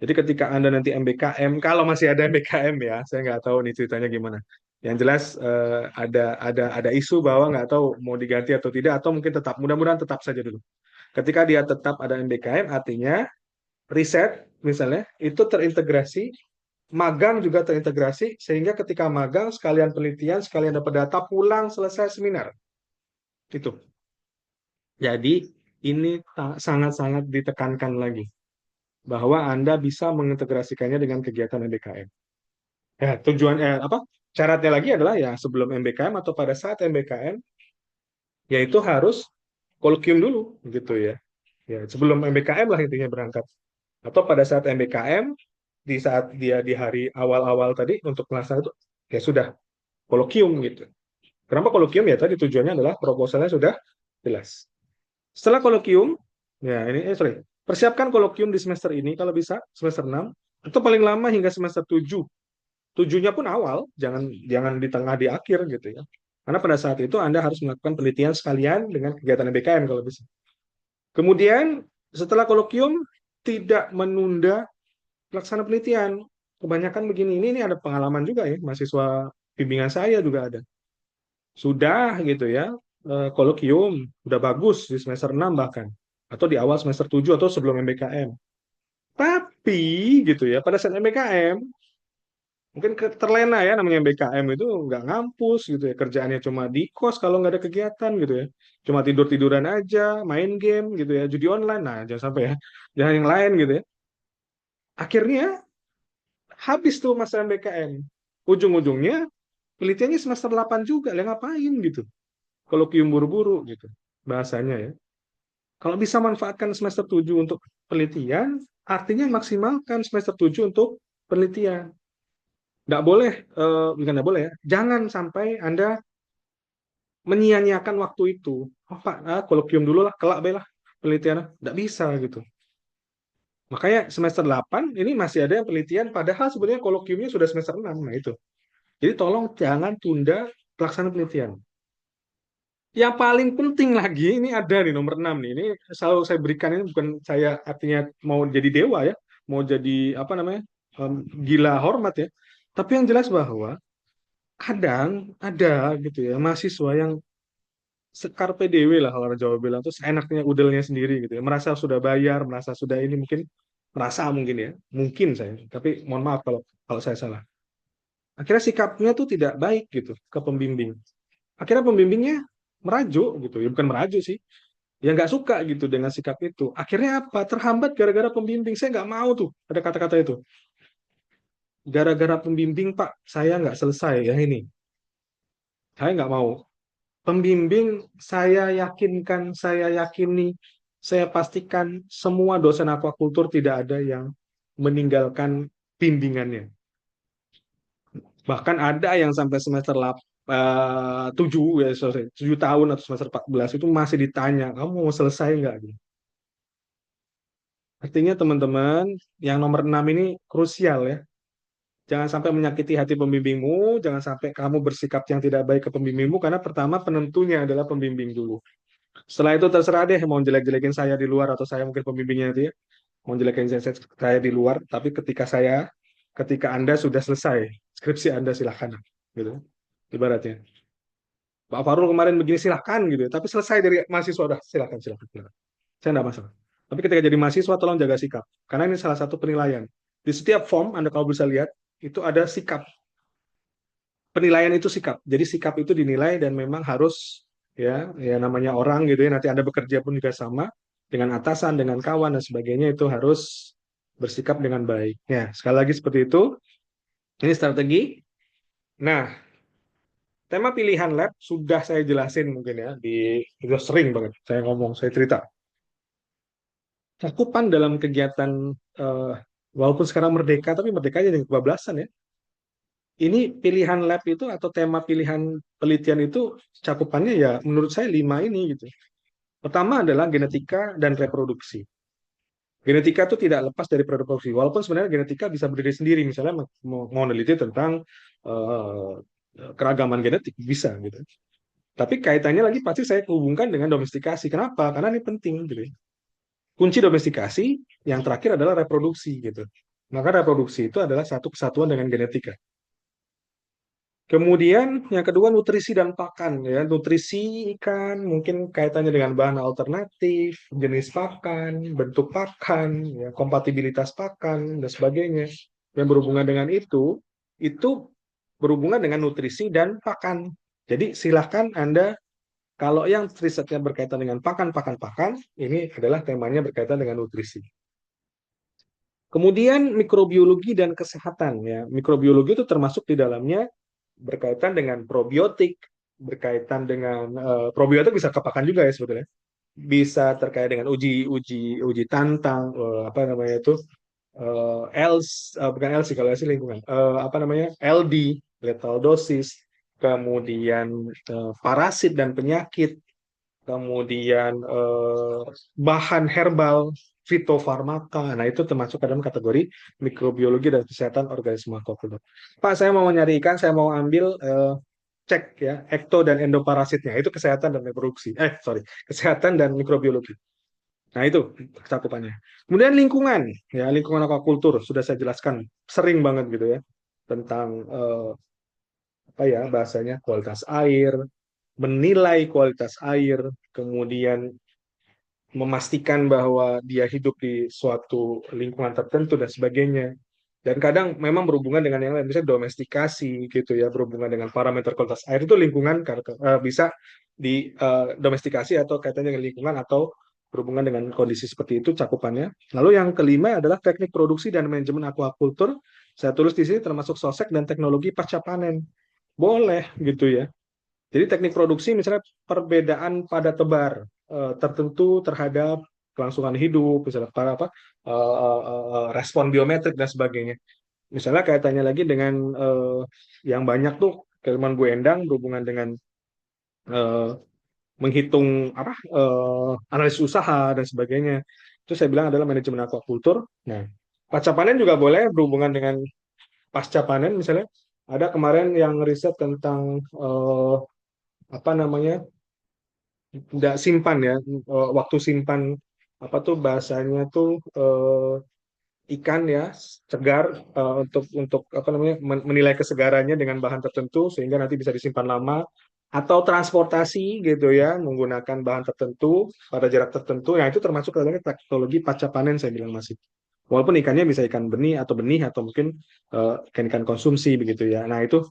Jadi ketika Anda nanti MBKM, kalau masih ada MBKM ya, saya nggak tahu nih ceritanya gimana. Yang jelas ada isu bahwa nggak tahu mau diganti atau tidak, atau mungkin tetap, mudah-mudahan tetap saja dulu. Ketika dia tetap ada MBKM, artinya riset misalnya itu terintegrasi, magang juga terintegrasi, sehingga ketika magang sekalian penelitian, sekalian dapat data, pulang selesai seminar. Itu. Jadi ini sangat-sangat ditekankan lagi bahwa Anda bisa mengintegrasikannya dengan kegiatan MBKM. Ya, syaratnya lagi adalah ya sebelum MBKM atau pada saat MBKM yaitu harus kolokium dulu gitu ya. Ya, sebelum MBKM lah intinya berangkat. Atau pada saat MBKM di saat dia di hari awal-awal tadi untuk pelaksanaan itu ya sudah kolokium gitu. Kenapa kolokium ya tadi tujuannya adalah proposalnya sudah jelas. Setelah kolokium, ya ini sorry, persiapkan kolokium di semester ini kalau bisa semester 6 atau paling lama hingga semester 7. Tujuhnya pun awal, jangan jangan di tengah di akhir gitu ya. Karena pada saat itu Anda harus melakukan penelitian sekalian dengan kegiatan BKM kalau bisa. Kemudian setelah kolokium tidak menunda pelaksanaan penelitian. Kebanyakan begini, ini ada pengalaman juga ya, mahasiswa bimbingan saya juga ada. Sudah gitu ya, kolokium, udah bagus di semester 6 bahkan. atau di awal semester 7 atau sebelum MBKM. Tapi gitu ya, pada saat MBKM mungkin terlena ya, namanya MBKM itu nggak ngampus gitu ya, kerjaannya cuma di kos kalau nggak ada kegiatan gitu ya, cuma tidur-tiduran aja, main game gitu ya, judi online, nah jangan sampai ya, jangan yang lain gitu ya. Akhirnya habis tuh masa MBKM, ujung-ujungnya penelitiannya semester 8 juga, lah ngapain gitu, kalau kium buru-buru gitu bahasanya ya. Kalau bisa manfaatkan semester 7 untuk penelitian, artinya maksimalkan semester 7 untuk penelitian. Nggak boleh, bukan nggak boleh ya, jangan sampai Anda menyia-nyiakan waktu itu. Oh Pak, kolokium dulu lah, kelak be lah penelitian. Nggak bisa gitu. Makanya semester 8 ini masih ada yang penelitian, padahal sebenarnya kolokiumnya sudah semester 6. Nah itu. Jadi tolong jangan tunda pelaksanaan penelitian. Yang paling penting lagi, ini ada di nomor 6 nih. Ini selalu saya berikan, ini bukan saya artinya mau jadi dewa ya, mau jadi apa namanya, gila hormat ya. Tapi yang jelas bahwa kadang ada gitu ya mahasiswa yang sekar PDW lah kalau orang Jawa bilang tuh, seenaknya udelnya sendiri gitu ya, merasa sudah bayar, merasa sudah ini, mungkin merasa, mungkin ya, mungkin saya, tapi mohon maaf kalau kalau saya salah. Akhirnya sikapnya tuh tidak baik gitu ke pembimbing. Akhirnya pembimbingnya merajuk gitu ya, bukan merajuk sih, ya nggak suka gitu dengan sikap itu. Akhirnya apa, terhambat gara-gara pembimbing. Saya nggak mau tuh ada kata-kata itu, gara-gara pembimbing Pak saya nggak selesai ya ini, saya nggak mau. Pembimbing, saya yakinkan, saya yakini, saya pastikan semua dosen aquacultur tidak ada yang meninggalkan bimbingannya. Bahkan ada yang sampai semester 7 ya, sorry, 7 tahun atau semester 14 itu masih ditanya, kamu mau selesai nggak? Artinya teman-teman, yang nomor 6 ini krusial ya. Jangan sampai menyakiti hati pembimbingmu, jangan sampai kamu bersikap yang tidak baik ke pembimbingmu, karena pertama penentunya adalah pembimbing dulu. Setelah itu terserah deh mau jelek-jelekin saya di luar, atau saya mungkin pembimbingnya itu ya, mau jelekin saya di luar, tapi ketika Anda sudah selesai skripsi Anda, silahkan gitu. Ibaratnya Pak Farul kemarin begini, silahkan gitu ya. Tapi selesai dari mahasiswa udah, silahkan, silahkan, silahkan. Saya enggak masalah. Tapi ketika jadi mahasiswa tolong jaga sikap. Karena ini salah satu penilaian. Di setiap form Anda kalau bisa lihat itu ada sikap. Penilaian itu sikap. Jadi sikap itu dinilai dan memang harus, ya namanya orang gitu ya. Nanti Anda bekerja pun juga sama dengan atasan, dengan kawan dan sebagainya, itu harus bersikap dengan baik. Ya, sekali lagi seperti itu. Ini strategi. Nah, tema pilihan lab sudah saya jelasin mungkin ya, sudah sering banget saya ngomong, saya cerita. Cakupan dalam kegiatan, eh, walaupun sekarang merdeka, tapi merdeka aja yang kebablasan ya. Ini pilihan lab itu atau tema pilihan penelitian itu cakupannya ya menurut saya 5 ini gitu. Pertama adalah genetika dan reproduksi. Genetika itu tidak lepas dari reproduksi. Walaupun sebenarnya genetika bisa berdiri sendiri, misalnya mau meneliti tentang eh, keragaman genetik bisa gitu. Tapi kaitannya lagi pasti saya hubungkan dengan domestikasi. Kenapa? Karena ini penting gitu ya. Kunci domestikasi yang terakhir adalah reproduksi gitu. Maka reproduksi itu adalah satu kesatuan dengan genetika. Kemudian yang kedua nutrisi dan pakan ya. Nutrisi ikan mungkin kaitannya dengan bahan alternatif, jenis pakan, bentuk pakan, ya, kompatibilitas pakan dan sebagainya. Yang berhubungan dengan itu berhubungan dengan nutrisi dan pakan. Jadi silahkan Anda, kalau yang risetnya berkaitan dengan pakan, ini adalah temanya berkaitan dengan nutrisi. Kemudian mikrobiologi dan kesehatan ya. Mikrobiologi itu termasuk di dalamnya berkaitan dengan probiotik, berkaitan dengan probiotik bisa kepakan juga ya sebetulnya. Bisa terkait dengan uji tantang, apa namanya itu, bukan LC kalau LC lingkungan, apa namanya, LD, lethal dosis, kemudian parasit dan penyakit, kemudian bahan herbal, fitofarmaka. Nah, itu termasuk dalam kategori mikrobiologi dan kesehatan organisme aquaculture. Pak, saya mau nyari ikan, saya mau ambil cek ya, ekto dan endoparasitnya. Itu kesehatan dan reproduksi. Sorry, kesehatan dan mikrobiologi. Nah, itu cakupannya. Kemudian lingkungan, ya, lingkungan aquaculture sudah saya jelaskan sering banget gitu ya, tentang apa ya bahasanya, kualitas air, menilai kualitas air, kemudian memastikan bahwa dia hidup di suatu lingkungan tertentu dan sebagainya. Dan kadang memang berhubungan dengan yang lain, misalnya domestikasi gitu ya, berhubungan dengan parameter kualitas air itu lingkungan bisa di domestikasi atau kaitannya dengan lingkungan atau berhubungan dengan kondisi seperti itu cakupannya. Lalu yang kelima adalah teknik produksi dan manajemen aquaculture. Saya tulis di sini termasuk sosek dan teknologi pasca panen. Boleh gitu ya. Jadi teknik produksi misalnya perbedaan pada tebar tertentu terhadap kelangsungan hidup, misalnya para apa respon biometrik dan sebagainya. Misalnya kaitannya lagi dengan yang banyak tuh keilmuan Bu Endang berhubungan dengan eh, menghitung analisis usaha dan sebagainya. Itu saya bilang adalah manajemen aquaculture. Nah, pasca panen juga boleh berhubungan dengan pasca panen misalnya. Ada kemarin yang riset tentang apa namanya nggak simpan ya waktu simpan apa tuh bahasanya tuh ikan ya segar untuk apa namanya menilai kesegarannya dengan bahan tertentu sehingga nanti bisa disimpan lama atau transportasi gitu ya menggunakan bahan tertentu pada jarak tertentu yang itu termasuk dalamnya teknologi pasca panen saya bilang masih walaupun ikannya bisa ikan benih atau mungkin ikan-ikan konsumsi begitu ya nah itu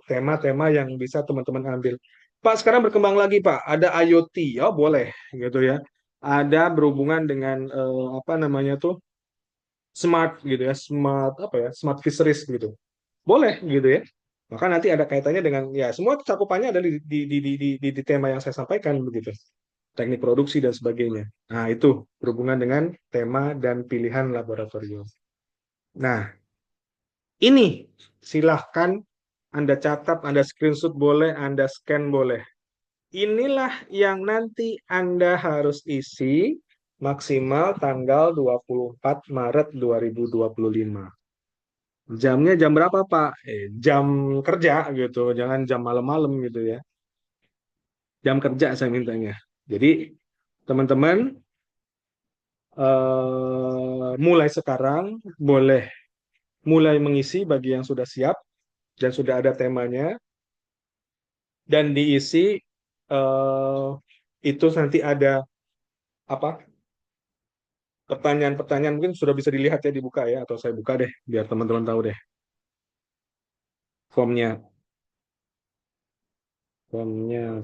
tema-tema yang bisa teman-teman ambil Pak sekarang berkembang lagi Pak ada IoT oh boleh gitu ya ada berhubungan dengan apa namanya tuh smart gitu ya, smart apa ya, smart fisheries gitu. Boleh gitu ya. Maka nanti ada kaitannya dengan ya semua cakupannya ada di tema yang saya sampaikan begitu. Teknik produksi dan sebagainya. Nah, itu berhubungan dengan tema dan pilihan laboratorium. Nah, ini silahkan Anda catat, Anda screenshot boleh, Anda scan boleh. Inilah yang nanti Anda harus isi maksimal tanggal 24 Maret 2025. Jamnya jam berapa, Pak? Jam kerja gitu, jangan jam malam-malam gitu ya. Jam kerja saya mintanya. Jadi, teman-teman mulai sekarang boleh mulai mengisi bagi yang sudah siap dan sudah ada temanya dan diisi eh, itu nanti ada apa? Pertanyaan-pertanyaan mungkin sudah bisa dilihat ya dibuka ya atau saya buka deh biar teman-teman tahu deh formnya, formnya.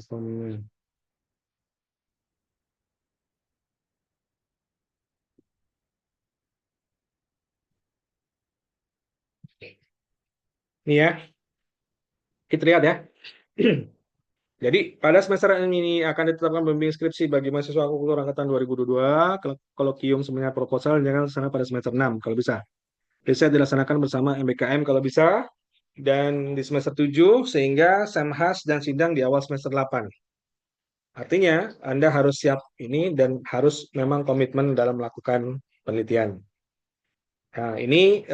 Nih ya, kita lihat ya. Jadi pada semester ini akan ditetapkan pembimbing skripsi bagi mahasiswa akukultur angkatan 2022, kolokium seminar proposal jangan sana pada semester 6 kalau bisa. Riset dilaksanakan bersama MBKM kalau bisa dan di semester 7 sehingga Semhas dan sidang di awal semester 8. Artinya Anda harus siap ini dan harus memang komitmen dalam melakukan penelitian. Nah, ini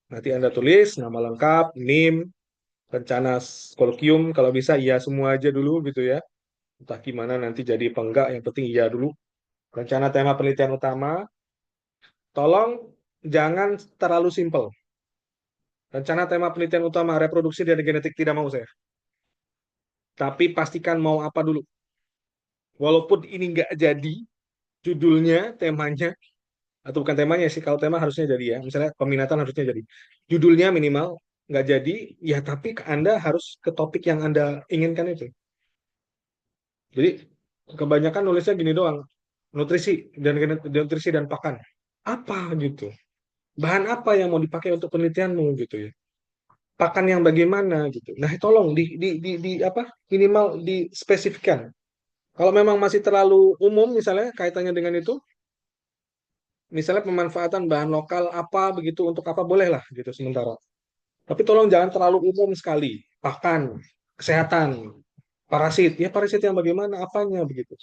nanti Anda tulis nama lengkap, NIM, rencana kolokium kalau bisa iya semua aja dulu gitu ya. Entah gimana nanti jadi apa enggak, yang penting iya dulu. Rencana tema penelitian utama, tolong jangan terlalu simpel. Rencana tema penelitian utama reproduksi dan genetik tidak mau saya. Tapi pastikan mau apa dulu. Walaupun ini nggak jadi judulnya, temanya, atau bukan temanya sih, kalau tema harusnya jadi ya. Misalnya peminatan harusnya jadi. Judulnya minimal nggak jadi, ya tapi Anda harus ke topik yang Anda inginkan itu. Jadi kebanyakan nulisnya gini doang, nutrisi dan pakan. Apa gitu? Bahan apa yang mau dipakai untuk penelitianmu gitu ya? Pakan yang bagaimana gitu. Nah, tolong di apa minimal dispesifikkan. Kalau memang masih terlalu umum misalnya kaitannya dengan itu, misalnya pemanfaatan bahan lokal apa begitu untuk apa boleh lah gitu sementara. Tapi tolong jangan terlalu umum sekali. Pakan, kesehatan, parasit. Ya parasit yang bagaimana, apanya begitu.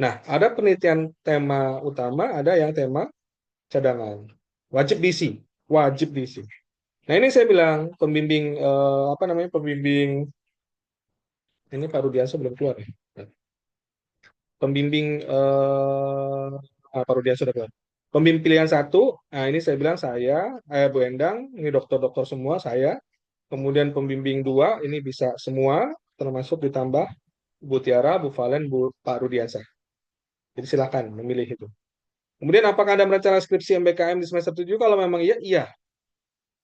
Nah, ada penelitian tema utama, ada yang tema cadangan. Wajib diisi, wajib diisi. Nah, ini saya bilang pembimbing apa namanya? Pembimbing ini Pak Rudiansa belum keluar ya. Pembimbing Pak Rudiansa sudah keluar. Pembimbing pilihan satu, nah ini saya bilang saya, Bu Endang, ini dokter-dokter semua saya. Kemudian pembimbing dua, ini bisa semua, termasuk ditambah Bu Tiara, Bu Valen, Pak Rudiansa. Jadi silakan memilih itu. Kemudian apakah Anda merencana skripsi MBKM di semester 7? Kalau memang iya, iya.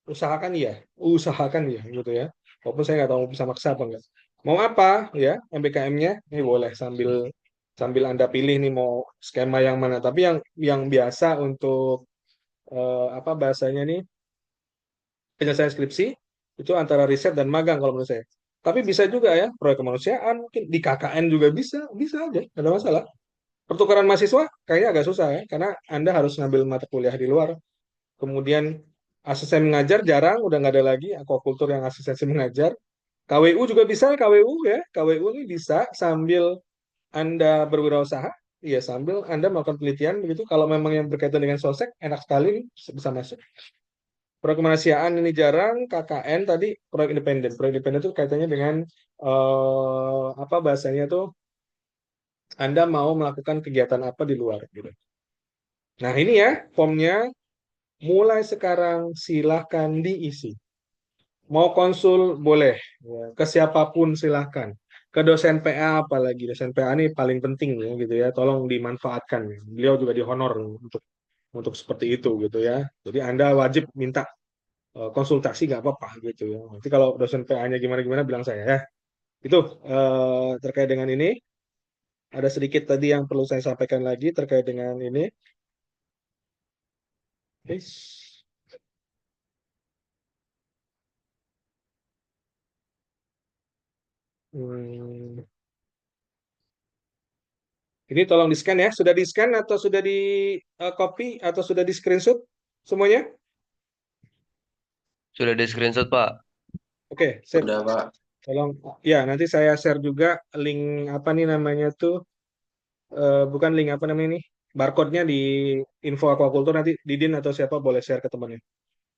Usahakan iya. Usahakan iya gitu ya. Walaupun saya nggak tahu bisa maksa apa enggak. Mau apa ya MBKM-nya? Ini boleh sambil sambil Anda pilih nih mau skema yang mana. Tapi yang biasa untuk apa bahasanya nih penyelesaian skripsi itu antara riset dan magang kalau menurut saya. Tapi bisa juga ya proyek kemanusiaan, mungkin di KKN juga bisa, bisa aja, nggak ada masalah. Pertukaran mahasiswa kayaknya agak susah ya, karena Anda harus ngambil mata kuliah di luar. Kemudian asisten mengajar jarang, udah nggak ada lagi akuakultur yang asistensi mengajar. KWU juga bisa, KWU ya, KWU ini bisa sambil Anda berwirausaha, ya sambil Anda melakukan penelitian begitu. Kalau memang yang berkaitan dengan sosek, enak sekali bisa masuk. Proyek kemanusiaan ini jarang, KKN tadi proyek independen. Proyek independen itu kaitannya dengan apa bahasanya tuh Anda mau melakukan kegiatan apa di luar gitu. Nah, ini ya formnya mulai sekarang silahkan diisi. Mau konsul boleh, ya, ke siapapun silahkan. Ke dosen PA apalagi dosen PA ini paling penting ya gitu ya. Tolong dimanfaatkan. Beliau juga dihonor untuk seperti itu gitu ya. Jadi Anda wajib minta konsultasi nggak apa-apa gitu ya. Nanti kalau dosen PA-nya gimana-gimana bilang saya ya. Itu terkait dengan ini. Ada sedikit tadi yang perlu saya sampaikan lagi terkait dengan ini. Oke. Hmm, ini tolong di-scan ya. Sudah di-scan atau sudah di copy atau sudah di screenshot semuanya? Sudah di screenshot, Pak. Oke, sip. Udah, Pak. Tolong ya nanti saya share juga link apa nih namanya tuh bukan link apa namanya nih barcode-nya di info aquaculture nanti Didin atau siapa boleh share ke temannya.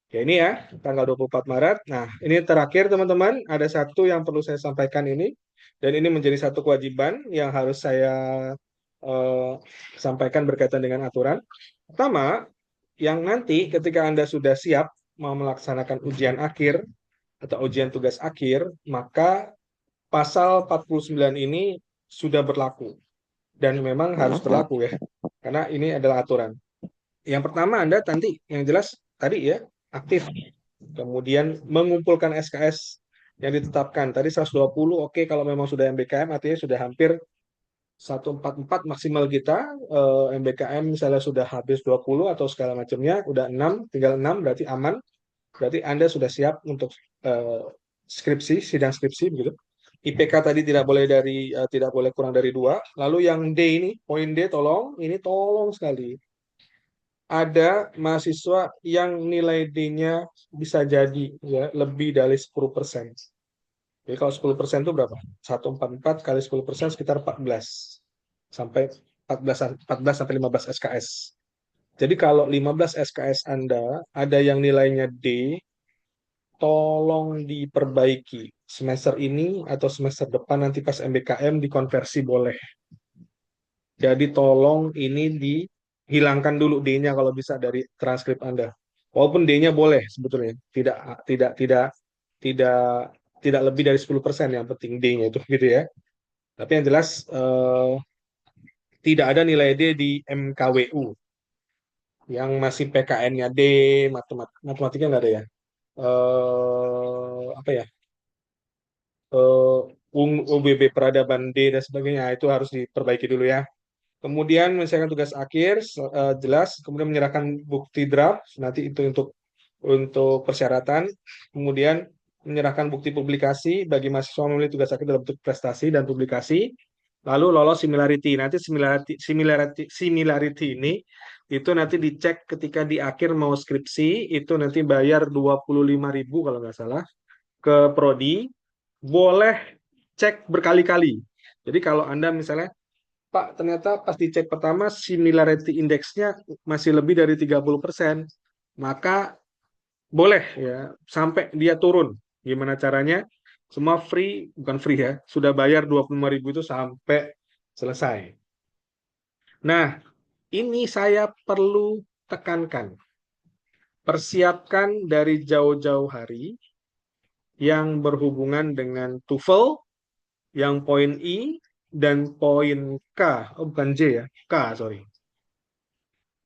Ya ini ya, tanggal 24 Maret. Nah, ini terakhir teman-teman, ada satu yang perlu saya sampaikan ini, dan ini menjadi satu kewajiban yang harus saya eh, sampaikan berkaitan dengan aturan. Pertama, yang nanti ketika Anda sudah siap mau melaksanakan ujian akhir atau ujian tugas akhir, maka pasal 49 ini sudah berlaku. Dan memang harus berlaku ya, karena ini adalah aturan. Yang pertama Anda nanti, yang jelas tadi ya, aktif kemudian mengumpulkan SKS yang ditetapkan. Tadi 120, oke kalau memang sudah MBKM artinya sudah hampir 144 maksimal kita, MBKM misalnya sudah habis 20 atau segala macamnya, udah 6, tinggal 6 berarti aman. Berarti Anda sudah siap untuk skripsi, sidang skripsi begitu. IPK tadi tidak boleh kurang dari 2. Lalu yang D ini, poin D ini tolong sekali ada mahasiswa yang nilai D-nya bisa jadi ya lebih dari 10%. Jadi kalau 10% itu berapa? 144 kali 10% sekitar 14 sampai 14 sampai 15 SKS. Jadi kalau 15 SKS Anda ada yang nilainya D, tolong diperbaiki. Semester ini atau semester depan nanti pas MBKM dikonversi boleh. Jadi tolong ini dihilangkan dulu D-nya kalau bisa dari transkrip Anda. Walaupun D-nya boleh sebetulnya, tidak tidak tidak tidak lebih dari 10%, yang penting D-nya itu gitu ya. Tapi yang jelas tidak ada nilai D di MKWU. Yang masih PKN-nya D, matematika nggak ada ya. Apa ya? UBB peradaban D dan sebagainya itu harus diperbaiki dulu ya. Kemudian menyelesaikan tugas akhir jelas, kemudian menyerahkan bukti draft nanti itu untuk persyaratan, kemudian menyerahkan bukti publikasi bagi mahasiswa memilih tugas akhir dalam bentuk prestasi dan publikasi, lalu lolos similarity. Nanti similarity ini itu nanti dicek ketika di akhir mau skripsi itu nanti bayar 25.000 kalau nggak salah ke prodi, boleh cek berkali-kali. Jadi kalau Anda misalnya Pak, ternyata pas dicek pertama similarity index-nya masih lebih dari 30%. Maka boleh ya sampai dia turun. Gimana caranya? Semua free, bukan free ya, sudah bayar 25.000 itu sampai selesai. Nah, ini saya perlu tekankan. Persiapkan dari jauh-jauh hari yang berhubungan dengan TOEFL, yang poin I, dan poin K, oh bukan J ya, K, sorry.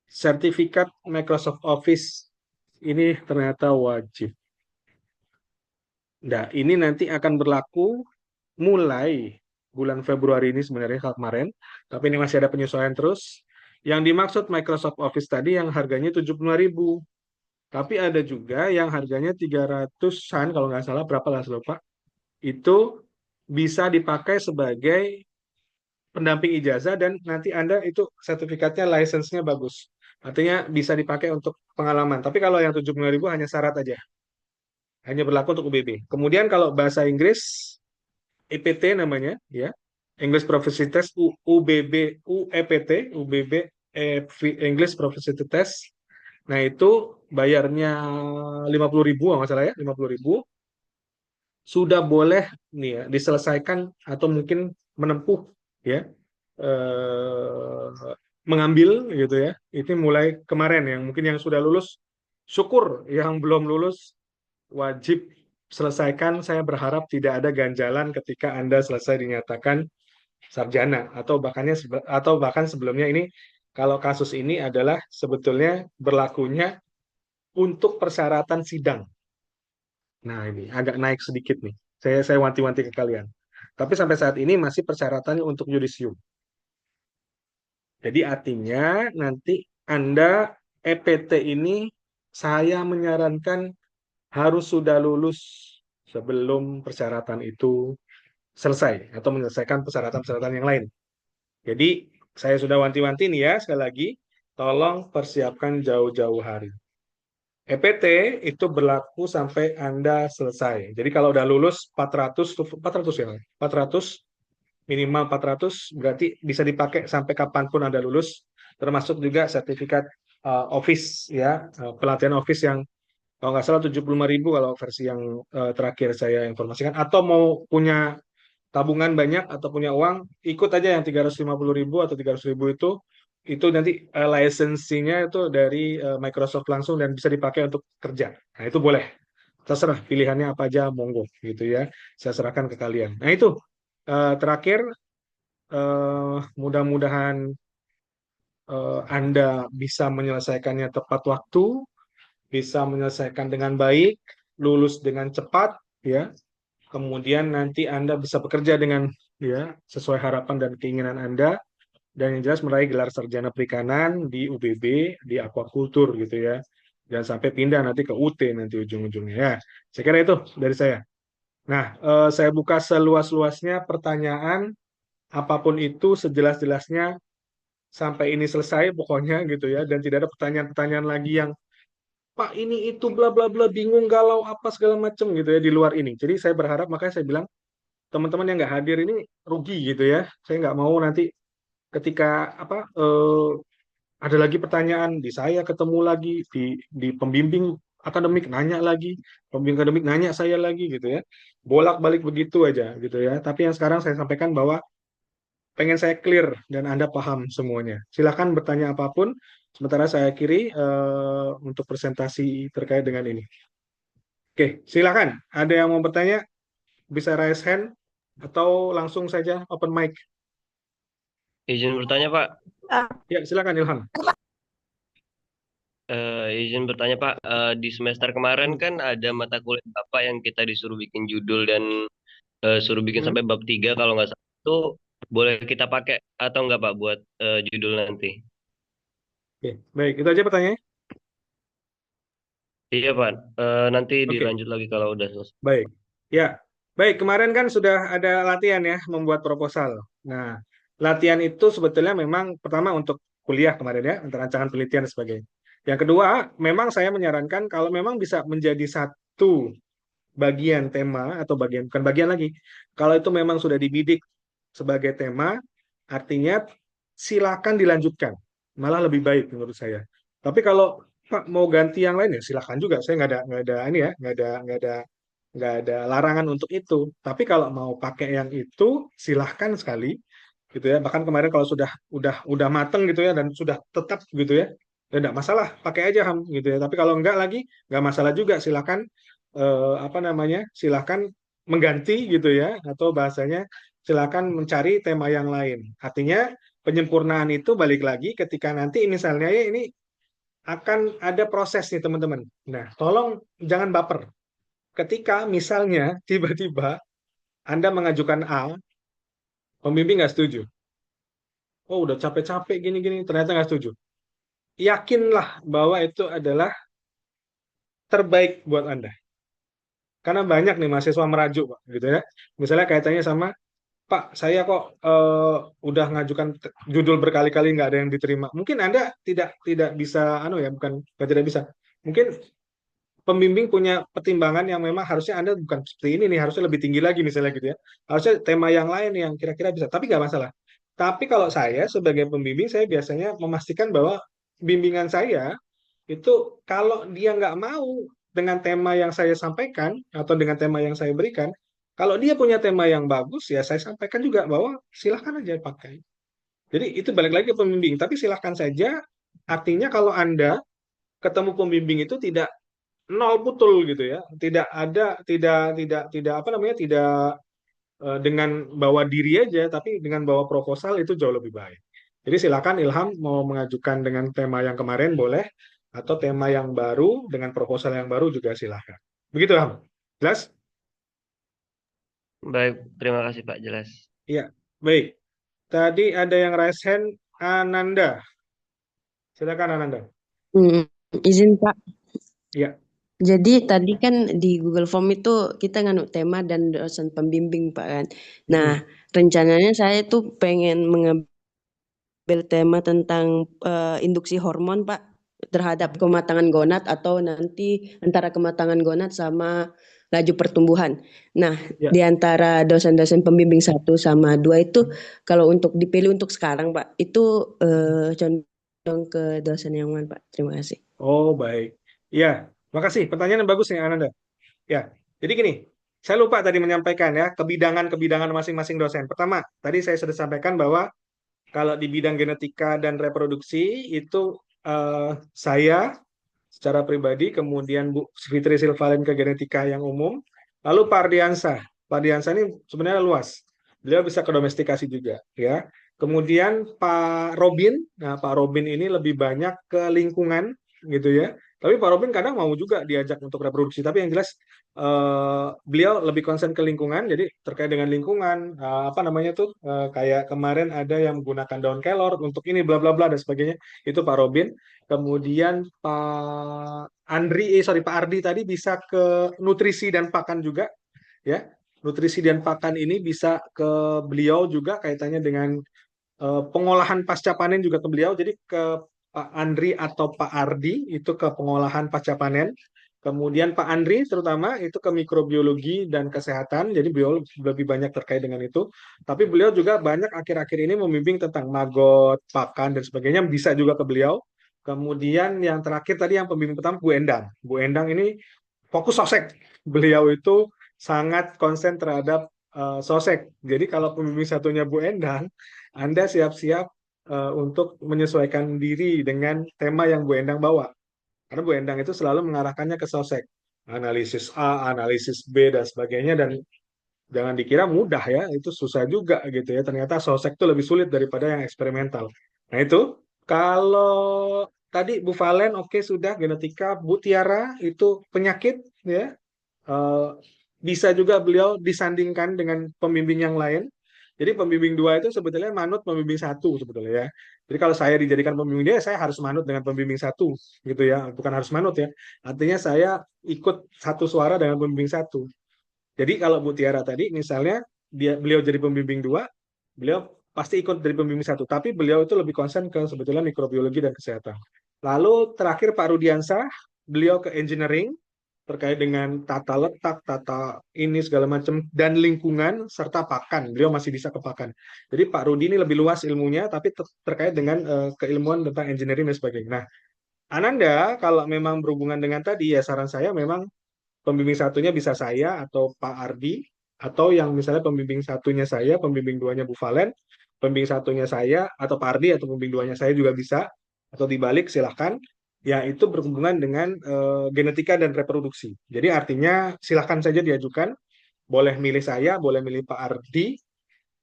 Sertifikat Microsoft Office ini ternyata wajib. Nah, ini nanti akan berlaku mulai bulan Februari ini sebenarnya kemarin, tapi ini masih ada penyesuaian terus. Yang dimaksud Microsoft Office tadi yang harganya 75.000. Tapi ada juga yang harganya 300-an kalau nggak salah, berapa lah lupa. Itu bisa dipakai sebagai pendamping ijazah dan nanti Anda itu sertifikatnya, license-nya bagus. Artinya bisa dipakai untuk pengalaman. Tapi kalau yang 75.000 hanya syarat aja. Hanya berlaku untuk UBB. Kemudian kalau bahasa Inggris, EPT namanya, ya. English Proficiency Test, UBB, UEPT, UBB, English Proficiency Test. Nah, itu bayarnya 50.000, nggak salah ya, 50.000. Sudah boleh nih ya, diselesaikan atau mungkin menempuh ya, mengambil gitu ya. Itu mulai kemarin yang mungkin yang sudah lulus, syukur. Yang belum lulus, wajib selesaikan. Saya berharap tidak ada ganjalan ketika Anda selesai dinyatakan sarjana atau bahkan sebelumnya ini, kalau kasus ini adalah sebetulnya berlakunya untuk persyaratan sidang. Nah, ini agak naik sedikit nih. Saya wanti-wanti ke kalian. Tapi sampai saat ini masih persyaratannya untuk yudisium. Jadi artinya nanti Anda EPT ini saya menyarankan harus sudah lulus sebelum persyaratan itu selesai atau menyelesaikan persyaratan-persyaratan yang lain. Jadi saya sudah wanti-wanti nih ya, sekali lagi, tolong persiapkan jauh-jauh hari. EPT itu berlaku sampai Anda selesai. Jadi kalau udah lulus 400 ya, 400 minimal 400 berarti bisa dipakai sampai kapanpun Anda lulus, termasuk juga sertifikat Office ya, pelatihan Office yang kalau nggak salah 75.000 kalau versi yang terakhir saya informasikan, atau mau punya tabungan banyak atau punya uang, ikut aja yang 350.000 atau 300.000 itu nanti lisensinya itu dari Microsoft langsung dan bisa dipakai untuk kerja. Nah, itu boleh. Terserah pilihannya apa aja, monggo gitu ya. Saya serahkan ke kalian. Nah, itu terakhir, mudah-mudahan Anda bisa menyelesaikannya tepat waktu, bisa menyelesaikan dengan baik, lulus dengan cepat ya. Kemudian nanti Anda bisa bekerja dengan ya sesuai harapan dan keinginan Anda, dan yang jelas meraih gelar sarjana perikanan di UBB, di aquacultur gitu ya. Jangan sampai pindah nanti ke UT nanti ujung-ujungnya ya. Saya kira itu dari saya. Nah, saya buka seluas-luasnya pertanyaan apapun itu sejelas-jelasnya sampai ini selesai pokoknya gitu ya, dan tidak ada pertanyaan-pertanyaan lagi yang Pak ini itu bla bla bla bingung galau apa segala macam gitu ya di luar ini. Jadi saya berharap, makanya saya bilang teman-teman yang nggak hadir ini rugi gitu ya. Saya nggak mau nanti ketika ada lagi pertanyaan di saya ketemu lagi di pembimbing akademik nanya lagi, pembimbing akademik nanya saya lagi gitu ya. Bolak-balik begitu aja gitu ya. Tapi yang sekarang saya sampaikan bahwa pengen saya clear dan Anda paham semuanya. Silakan bertanya apapun, sementara saya akhiri untuk presentasi terkait dengan ini. Oke, silakan. Ada yang mau bertanya, bisa raise hand atau langsung saja open mic. Izin bertanya Pak. Ya, silakan Ilham. Izin bertanya Pak. Di semester kemarin kan ada mata kuliah Bapak yang kita disuruh bikin judul dan suruh bikin sampai bab 3 kalau nggak salah. Itu boleh kita pakai atau nggak Pak buat judul nanti? Oke, baik. Itu aja pertanyaannya. Iya Pak. Nanti Oke. dilanjut lagi kalau udah selesai. Baik. Ya, baik. Kemarin kan sudah ada latihan ya, membuat proposal. Nah, latihan itu sebetulnya memang pertama untuk kuliah kemarin ya, untuk rancangan penelitian dan sebagainya. Yang kedua, memang saya menyarankan kalau memang bisa menjadi satu bagian tema atau bukan bagian lagi. Kalau itu memang sudah dibidik sebagai tema, artinya silakan dilanjutkan. Malah lebih baik menurut saya. Tapi kalau Pak mau ganti yang lain ya silakan juga. Saya nggak ada ini ya, nggak ada larangan untuk itu. Tapi kalau mau pakai yang itu silahkan sekali gitu ya. Bahkan kemarin kalau sudah mateng gitu ya dan sudah tetap gitu ya, ya nggak masalah pakai aja Ham gitu ya. Tapi kalau nggak lagi nggak masalah juga, silahkan apa namanya, silahkan mengganti gitu ya, atau bahasanya silakan mencari tema yang lain. Artinya penyempurnaan itu balik lagi ketika nanti misalnya ya ini akan ada proses nih teman-teman. Nah, tolong jangan baper. Ketika misalnya tiba-tiba Anda mengajukan A, pembimbing nggak setuju. Oh, udah capek-capek gini-gini, ternyata nggak setuju. Yakinlah bahwa itu adalah terbaik buat Anda. Karena banyak nih mahasiswa merajuk, Pak, gitu ya. Misalnya kaitannya sama, Pak, saya kok udah ngajukan judul berkali-kali nggak ada yang diterima. Mungkin Anda tidak bisa, bukan tidak bisa. Mungkin pembimbing punya pertimbangan yang memang harusnya Anda bukan seperti ini nih, harusnya lebih tinggi lagi misalnya gitu ya. Harusnya tema yang lain yang kira-kira bisa, tapi nggak masalah. Tapi kalau saya sebagai pembimbing, saya biasanya memastikan bahwa bimbingan saya itu kalau dia nggak mau dengan tema yang saya sampaikan atau dengan tema yang saya berikan, kalau dia punya tema yang bagus, ya saya sampaikan juga bahwa silahkan aja pakai. Jadi itu balik lagi ke pembimbing, tapi silahkan saja. Artinya kalau Anda ketemu pembimbing itu tidak nol putul gitu ya, tidak ada, tidak apa namanya, tidak dengan bawa diri aja, tapi dengan bawa proposal itu jauh lebih baik. Jadi silakan Ilham mau mengajukan dengan tema yang kemarin boleh, atau tema yang baru dengan proposal yang baru juga silakan. Begitu Ilham. Jelas? Baik, terima kasih Pak, jelas. Iya, baik. Tadi ada yang raise hand, Ananda. Silakan Ananda. Izin Pak. Iya. Jadi tadi kan di Google Form itu kita nganut tema dan dosen pembimbing Pak kan. Nah, rencananya saya tuh pengen mengambil tema tentang induksi hormon Pak terhadap kematangan gonad atau nanti antara kematangan gonad sama laju pertumbuhan. Nah, Ya. di antara dosen-dosen pembimbing 1 sama 2 itu kalau untuk dipilih untuk sekarang Pak, itu condong ke dosen yang mana Pak? Terima kasih. Oh, baik. Ya, makasih. Pertanyaan yang bagus nih, Ananda. Ya, jadi gini, saya lupa tadi menyampaikan ya, kebidangan masing-masing dosen. Pertama, tadi saya sudah sampaikan bahwa kalau di bidang genetika dan reproduksi itu saya secara pribadi, kemudian Bu Fitri Silvalen ke genetika yang umum, lalu Pak Ardiansah. Pak Ardiansah ini sebenarnya luas. Beliau bisa ke domestikasi juga, ya. Kemudian Pak Robin, nah Pak Robin ini lebih banyak ke lingkungan, gitu ya. Tapi Pak Robin kadang mau juga diajak untuk reproduksi. Tapi yang jelas beliau lebih konsen ke lingkungan. Jadi terkait dengan lingkungan, apa namanya tuh, kayak kemarin ada yang menggunakan daun kelor untuk ini, bla bla bla dan sebagainya. Itu Pak Robin. Kemudian Pak Ardi tadi bisa ke nutrisi dan pakan juga, ya. Nutrisi dan pakan ini bisa ke beliau juga kaitannya dengan pengolahan pasca panen juga ke beliau. Jadi ke Pak Andri atau Pak Ardi itu ke pengolahan pasca panen. Kemudian Pak Andri terutama itu ke mikrobiologi dan kesehatan. Jadi beliau lebih banyak terkait dengan itu. Tapi beliau juga banyak akhir-akhir ini membimbing tentang maggot, pakan dan sebagainya, bisa juga ke beliau. Kemudian yang terakhir tadi yang pembimbing pertama Bu Endang. Bu Endang ini fokus sosek. Beliau itu sangat konsen terhadap sosek. Jadi kalau pembimbing satunya Bu Endang, Anda siap-siap untuk menyesuaikan diri dengan tema yang Bu Endang bawa. Karena Bu Endang itu selalu mengarahkannya ke sosek. Analisis A, analisis B, dan sebagainya. Dan jangan dikira mudah ya, itu susah juga gitu ya. Ternyata sosek itu lebih sulit daripada yang eksperimental. Nah itu, kalau tadi Bu Valen, oke sudah, genetika. Bu Tiara itu penyakit ya. Eh, bisa juga beliau disandingkan dengan pembimbing yang lain. Jadi pembimbing 2 itu sebetulnya manut pembimbing 1 sebetulnya ya. Jadi kalau saya dijadikan pembimbing dia, saya harus manut dengan pembimbing 1 gitu ya. Bukan harus manut ya. Artinya saya ikut satu suara dengan pembimbing 1. Jadi kalau Bu Tiara tadi misalnya beliau jadi pembimbing 2, beliau pasti ikut dari pembimbing 1. Tapi beliau itu lebih konsen ke sebetulnya mikrobiologi dan kesehatan. Lalu terakhir Pak Rudiansah, beliau ke engineering terkait dengan tata letak, tata ini segala macam, dan lingkungan serta pakan. Beliau masih bisa ke pakan. Jadi Pak Rudi ini lebih luas ilmunya, tapi terkait dengan keilmuan tentang engineering dan sebagainya. Nah, Ananda kalau memang berhubungan dengan tadi, ya saran saya memang pembimbing satunya bisa saya atau Pak Ardi, atau yang misalnya pembimbing satunya saya, pembimbing duanya Bu Valen, pembimbing satunya saya atau Pak Ardi atau pembimbing duanya saya juga bisa, atau dibalik silahkan. Ya itu berhubungan dengan genetika dan reproduksi. Jadi artinya silahkan saja diajukan, boleh milih saya, boleh milih Pak Ardi,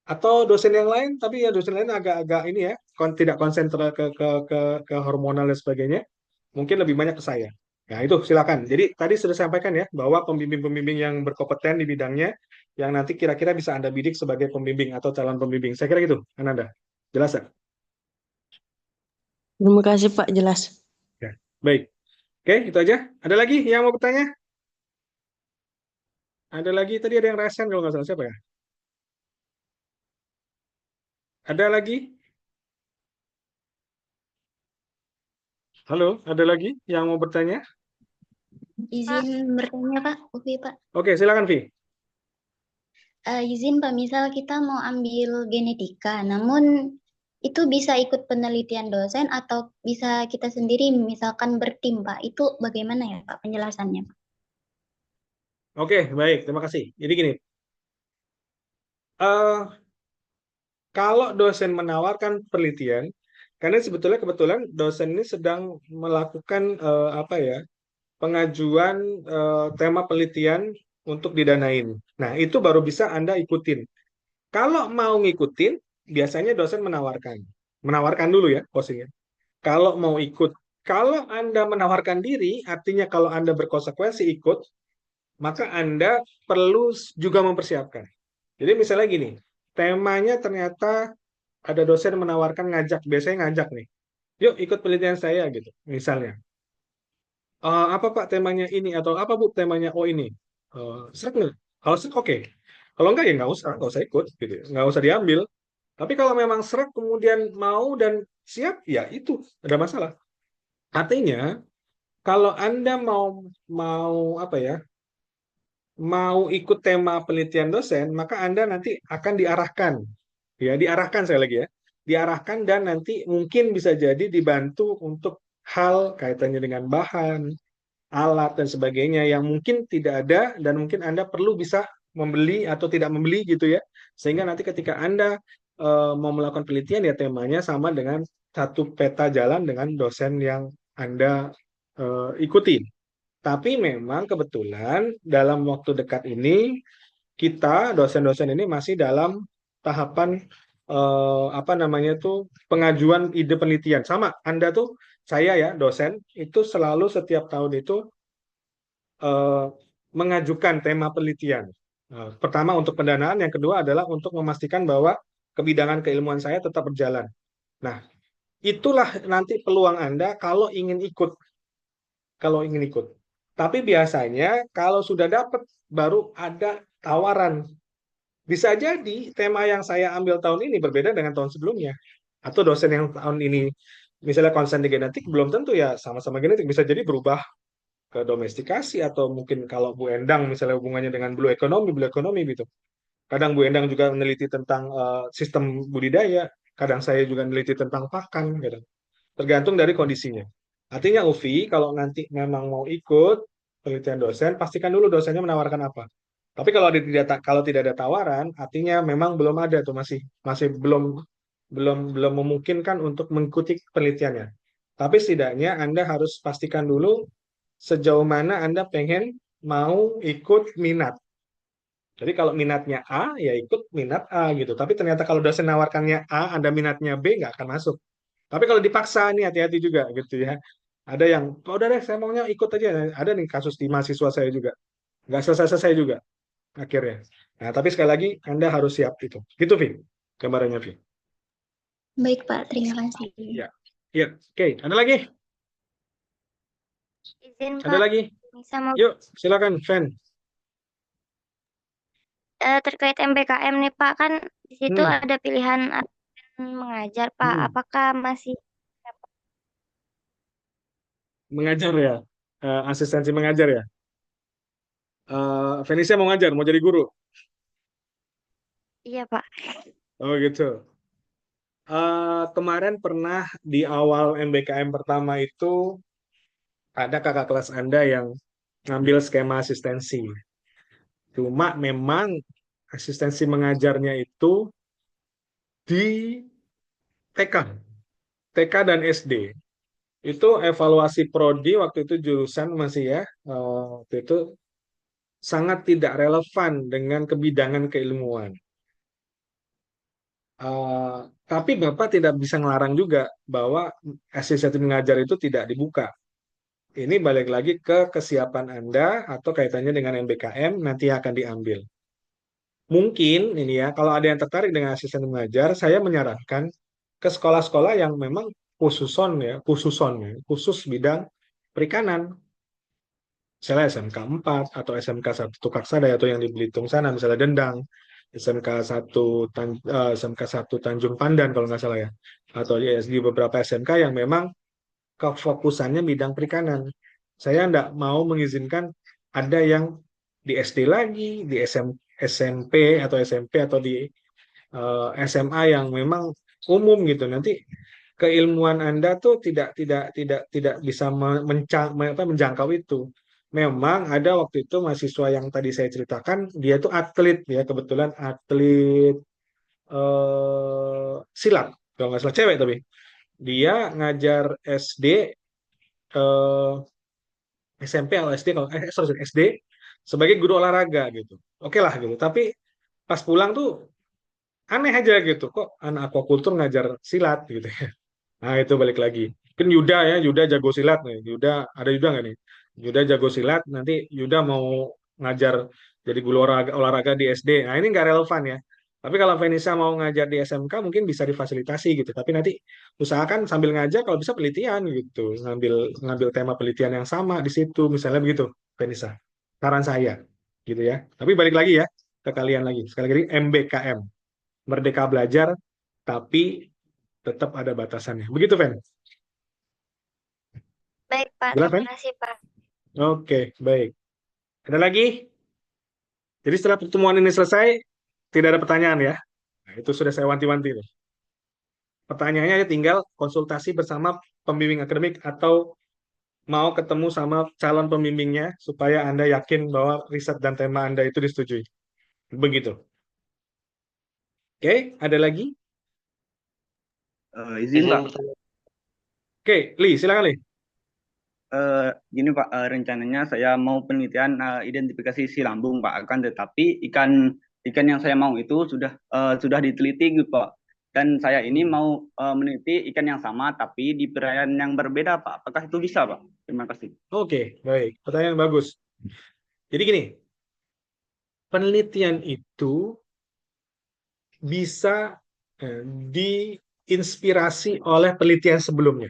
Atau dosen yang lain, tapi ya dosen lain agak-agak ini ya, tidak konsentrasi ke hormonal dan sebagainya, mungkin lebih banyak ke saya. Nah, itu silakan. Jadi tadi sudah sampaikan ya bahwa pembimbing-pembimbing yang berkompeten di bidangnya yang nanti kira-kira bisa Anda bidik sebagai pembimbing atau calon pembimbing. Saya kira gitu, Ananda. Jelas ya? Terima kasih Pak, jelas. Ya, baik. Oke, itu aja. Ada lagi yang mau bertanya? Ada lagi, tadi ada yang resen kalau nggak salah, siapa ya? Ada lagi? Halo, ada lagi yang mau bertanya? Izin bertanya Pak, Ufi Pak. Oke, silakan Vi. Izin Pak, misal kita mau ambil genetika, namun itu bisa ikut penelitian dosen atau bisa kita sendiri misalkan bertim Pak. Itu bagaimana ya Pak penjelasannya Pak? Oke, baik, terima kasih. Jadi gini, eh kalau dosen menawarkan penelitian, karena sebetulnya kebetulan dosen ini sedang melakukan apa ya, pengajuan tema penelitian untuk didanain. Nah, itu baru bisa Anda ikutin. Kalau mau ngikutin, biasanya dosen menawarkan dulu ya posisinya. Kalau mau ikut, kalau Anda menawarkan diri, artinya kalau Anda berkonsekuensi ikut, maka Anda perlu juga mempersiapkan. Jadi misalnya gini, temanya ternyata ada dosen menawarkan ngajak, biasanya ngajak nih, yuk ikut penelitian saya gitu, misalnya. Apa Pak temanya ini atau apa Bu temanya? Oh ini, serak nggak? Kalau serak oke. Kalau enggak ya nggak usah ikut gitu, nggak usah diambil. Tapi kalau memang serak kemudian mau dan siap, ya itu ada masalah. Artinya kalau Anda mau mau apa ya, mau ikut tema penelitian dosen, maka Anda nanti akan diarahkan. Ya, diarahkan saya lagi ya. Diarahkan dan nanti mungkin bisa jadi dibantu untuk hal kaitannya dengan bahan, alat dan sebagainya yang mungkin tidak ada dan mungkin Anda perlu bisa membeli atau tidak membeli gitu ya. Sehingga nanti ketika Anda mau melakukan penelitian ya temanya sama dengan satu peta jalan dengan dosen yang Anda ikuti. Tapi memang kebetulan dalam waktu dekat ini kita dosen-dosen ini masih dalam tahapan apa namanya tuh pengajuan ide penelitian. Sama Anda tuh saya ya dosen itu selalu setiap tahun itu eh, mengajukan tema penelitian. Pertama untuk pendanaan, yang kedua adalah untuk memastikan bahwa kebidangan keilmuan saya tetap berjalan. Nah, itulah nanti peluang Anda kalau ingin ikut. Kalau ingin ikut. Tapi biasanya kalau sudah dapat baru ada tawaran. Bisa jadi tema yang saya ambil tahun ini berbeda dengan tahun sebelumnya. Atau dosen yang tahun ini misalnya konsen di genetik belum tentu ya sama-sama genetik, bisa jadi berubah ke domestikasi atau mungkin kalau Bu Endang misalnya hubungannya dengan blue economy gitu. Kadang Bu Endang juga meneliti tentang sistem budidaya, kadang saya juga meneliti tentang pakan gitu. Tergantung dari kondisinya. Artinya Ufi, kalau nanti memang mau ikut penelitian dosen, pastikan dulu dosennya menawarkan apa. Tapi kalau tidak ada tawaran, artinya memang belum ada tuh masih masih belum memungkinkan untuk mengikuti penelitiannya. Tapi setidaknya Anda harus pastikan dulu sejauh mana Anda pengen mau ikut minat. Jadi kalau minatnya A, ya ikut minat A gitu. Tapi ternyata kalau dosen nawarkannya A, Anda minatnya B, nggak akan masuk. Tapi kalau dipaksa nih hati-hati juga gitu ya. Ada yang, oh, udah deh saya maunya ikut aja. Ada nih kasus di mahasiswa saya juga. Nggak selesai-selesai juga akhirnya. Nah, tapi sekali lagi Anda harus siap itu. Gitu, Vi. Gambarannya, Vi. Baik Pak, terima kasih. Ya. Ya, oke. Ada lagi? Izin Ada Pak, lagi? bisa mau Yuk, silakan, Fen. terkait MBKM nih Pak, kan di situ Hmm, ada pilihan mengajar Pak. hmm. Apakah masih Mengajar ya. Asistensi mengajar ya. Venesia mau ngajar, mau jadi guru. iya Pak? Oh gitu. Kemarin pernah di awal MBKM pertama itu ada kakak kelas Anda yang ngambil skema asistensi. Cuma memang asistensi mengajarnya itu di TK, TK dan SD. Itu evaluasi prodi waktu itu jurusan masih ya, waktu itu sangat tidak relevan dengan kebidangan keilmuan. Tapi Bapak tidak bisa ngelarang juga bahwa asisten mengajar itu tidak dibuka. Ini balik lagi ke kesiapan Anda atau kaitannya dengan MBKM nanti akan diambil. Mungkin ini ya, kalau ada yang tertarik dengan asisten mengajar, saya menyarankan ke sekolah-sekolah yang memang khusus bidang perikanan. Misalnya SMK 4 atau SMK 1 Tukaksadai atau yang di Belitung sana, misalnya Dendang, SMK 1 Tanjung Pandan kalau nggak salah ya, atau di beberapa SMK yang memang kefokusannya bidang perikanan. Saya nggak mau mengizinkan ada yang di SD lagi, di SMP atau SMP atau di SMA yang memang umum gitu. Nanti keilmuan Anda tuh tidak bisa menjangkau itu. Memang ada waktu itu mahasiswa yang tadi saya ceritakan, dia tuh atlet ya, kebetulan atlet silat, kalau nggak salah cewek tapi dia ngajar SD, eh, SMP atau SD kalau sorry, SD sebagai guru olahraga gitu. Oke lah gitu. Tapi pas pulang tuh aneh aja gitu. Kok anak aquaculture ngajar silat gitu ya. Nah, itu balik lagi. Kan Yuda ya, Yuda jago silat nih. Ada Yuda nggak nih? Yuda jago silat, nanti Yuda mau ngajar jadi guru olahraga di SD. Nah, ini nggak relevan ya. Tapi kalau Venisa mau ngajar di SMK mungkin bisa difasilitasi gitu. Tapi nanti usahakan sambil ngajar kalau bisa penelitian gitu. Ngambil ngambil tema penelitian yang sama di situ. Misalnya begitu, Venisa. Saran saya gitu ya. Tapi balik lagi ya ke kalian lagi. Sekali lagi MBKM. Merdeka belajar tapi tetap ada batasannya. Begitu, Ven? Baik, Pak. Jelas, Terima Ven? kasih, Pak. Oke, baik. Ada lagi? Jadi setelah pertemuan ini selesai, tidak ada pertanyaan ya? Nah, itu sudah saya wanti-wanti tuh. Pertanyaannya tinggal konsultasi bersama pembimbing akademik atau mau ketemu sama calon pembimbingnya supaya Anda yakin bahwa riset dan tema Anda itu disetujui. Begitu. Oke, ada lagi? Izin Pak, Oke, Li, silakan Li. gini Pak, rencananya saya mau penelitian identifikasi si lambung Pak, akan tetapi ikan yang saya mau itu sudah diteliti gitu Pak. Dan saya ini mau meneliti ikan yang sama tapi di perairan yang berbeda Pak. Apakah itu bisa Pak? Terima kasih. Oke, baik. Pertanyaan bagus. Jadi gini, penelitian itu bisa diinspirasi oleh penelitian sebelumnya.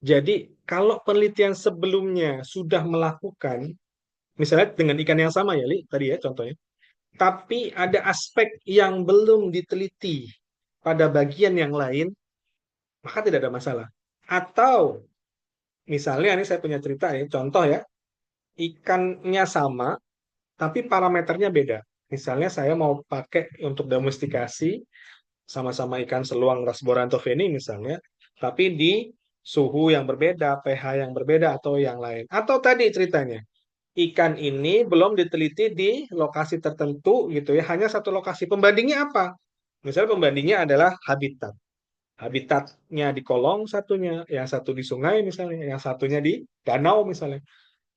Jadi, kalau penelitian sebelumnya sudah melakukan, misalnya dengan ikan yang sama ya, Li, tadi ya contohnya, tapi ada aspek yang belum diteliti pada bagian yang lain, maka tidak ada masalah. Atau, misalnya ini saya punya cerita ya, contoh ya, ikannya sama, tapi parameternya beda. Misalnya saya mau pakai untuk domestikasi, sama-sama ikan seluang Rasborantoveni misalnya, tapi di suhu yang berbeda, pH yang berbeda atau yang lain. Atau tadi ceritanya, ikan ini belum diteliti di lokasi tertentu gitu ya, hanya satu lokasi. Pembandingnya apa? Misalnya pembandingnya adalah habitat. Habitatnya di kolong satunya, yang satu di sungai misalnya, yang satunya di danau misalnya.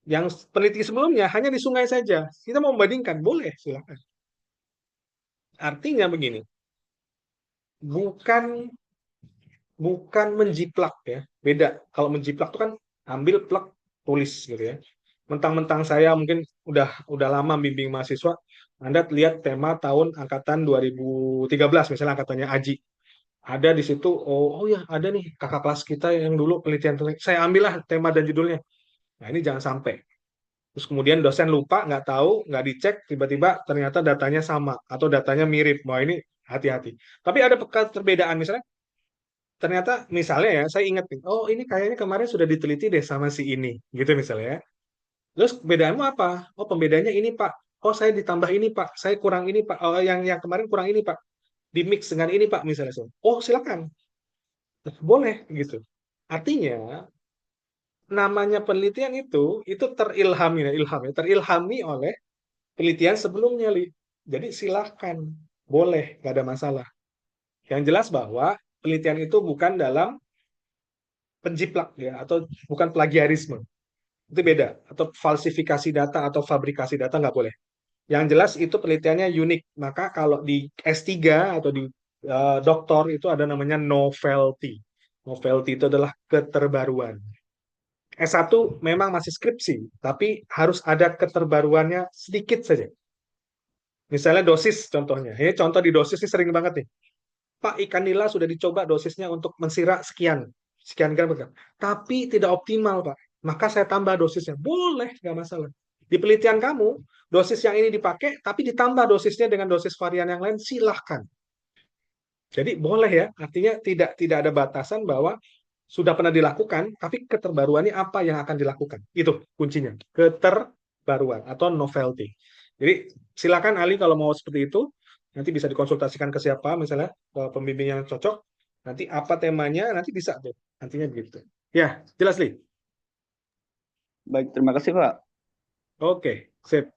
Yang peneliti sebelumnya hanya di sungai saja. Kita mau membandingkan, boleh, silakan. Artinya begini, bukan bukan menjiplak ya. Beda. Kalau menjiplak itu kan ambil plak tulis gitu ya. Mentang-mentang saya mungkin udah lama bimbing mahasiswa, Anda lihat tema tahun angkatan 2013 misalnya angkatannya Aji. Ada di situ, oh ya ada nih kakak kelas kita yang dulu penelitian. Saya ambillah tema dan judulnya. Nah ini jangan sampai. Terus kemudian dosen lupa, nggak tahu, nggak dicek, tiba-tiba ternyata datanya sama atau datanya mirip. Wah ini hati-hati. Tapi ada perbedaan misalnya ternyata misalnya ya saya ingat nih, oh ini kayaknya kemarin sudah diteliti deh sama si ini gitu misalnya ya. Terus bedaanmu apa? Oh pembedanya ini Pak. Oh saya ditambah ini Pak, saya kurang ini Pak. Oh yang kemarin kurang ini Pak, di mix dengan ini Pak misalnya. Oh silakan, boleh gitu. Artinya namanya penelitian itu terilhami ya, terilhami oleh penelitian sebelumnya Li. Jadi silahkan, boleh, nggak ada masalah. Yang jelas bahwa penelitian itu bukan dalam penjiplak ya atau bukan plagiarisme, itu beda, atau falsifikasi data atau fabrikasi data nggak boleh. Yang jelas itu penelitiannya unik, maka kalau di S3 atau di doktor itu ada namanya novelty. Novelty itu adalah keterbaruan. S1 memang masih skripsi, tapi harus ada keterbaruannya sedikit saja. Misalnya dosis contohnya. Ini contoh di dosis ini sering banget nih. Pak, ikan nila sudah dicoba dosisnya untuk mensirak sekian, sekian gram per gram. Tapi tidak optimal, Pak. Maka saya tambah dosisnya. Boleh, nggak masalah. Di penelitian kamu, dosis yang ini dipakai, tapi ditambah dosisnya dengan dosis varian yang lain, silahkan. Jadi boleh ya, artinya tidak ada batasan bahwa sudah pernah dilakukan, tapi keterbaruannya apa yang akan dilakukan. Itu kuncinya, keterbaruan atau novelty. Jadi silakan Ali kalau mau seperti itu, nanti bisa dikonsultasikan ke siapa, misalnya ke pembimbing yang cocok, nanti apa temanya, nanti bisa tuh, nantinya begitu. Ya, jelas Li? Baik, terima kasih Pak. Oke, sip.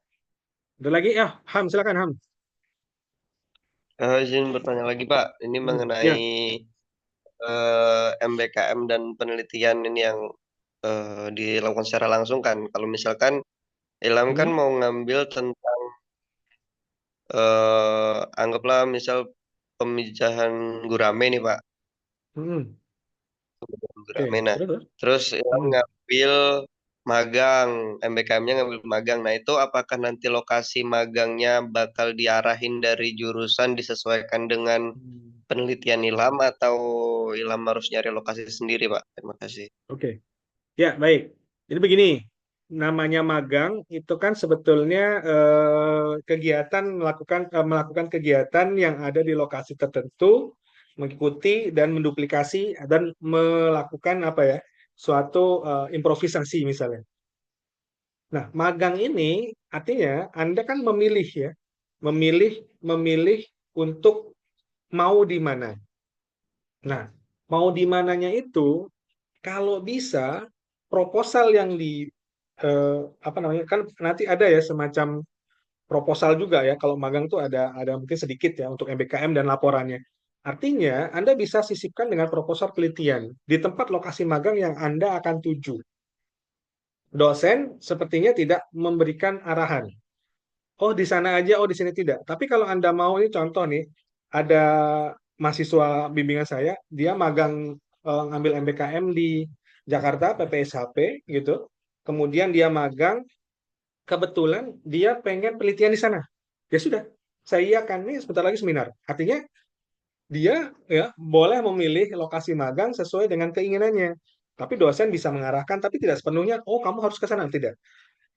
Ada lagi? Ya, Ham, silakan Ham. Izin bertanya lagi Pak, ini Ya. mengenai MBKM dan penelitian ini yang dilakukan secara langsung kan. Kalau misalkan Ilham kan mau ngambil tentang anggaplah misal pemijahan gurame nih Pak, gurame. Nah, terus Ilham ngambil magang, MBKM-nya ngambil magang. Nah, itu apakah nanti lokasi magangnya bakal diarahin dari jurusan disesuaikan dengan penelitian Ilham atau Ilham harus nyari lokasi sendiri, Pak? Terima kasih. Oke. Ya, baik. Jadi begini, namanya magang itu kan sebetulnya kegiatan melakukan kegiatan yang ada di lokasi tertentu, mengikuti dan menduplikasi dan melakukan apa ya, suatu improvisasi misalnya. Nah, magang ini artinya Anda kan memilih ya, memilih untuk mau di mana. Nah, mau di mananya itu kalau bisa proposal yang di apa namanya kan nanti ada ya semacam proposal juga ya kalau magang tuh ada mungkin sedikit ya untuk MBKM dan laporannya. Artinya Anda bisa sisipkan dengan proposal penelitian di tempat lokasi magang yang Anda akan tuju. Dosen sepertinya tidak memberikan arahan. Oh di sana aja, oh di sini tidak. Tapi kalau Anda mau ini contoh nih, ada mahasiswa bimbingan saya, dia magang ngambil MBKM di Jakarta, PPSHP gitu. Kemudian dia magang, kebetulan dia pengen penelitian di sana. Ya sudah, saya akan nih sebentar lagi seminar. Artinya dia ya boleh memilih lokasi magang sesuai dengan keinginannya. Tapi dosen bisa mengarahkan, tapi tidak sepenuhnya, oh kamu harus ke sana, tidak.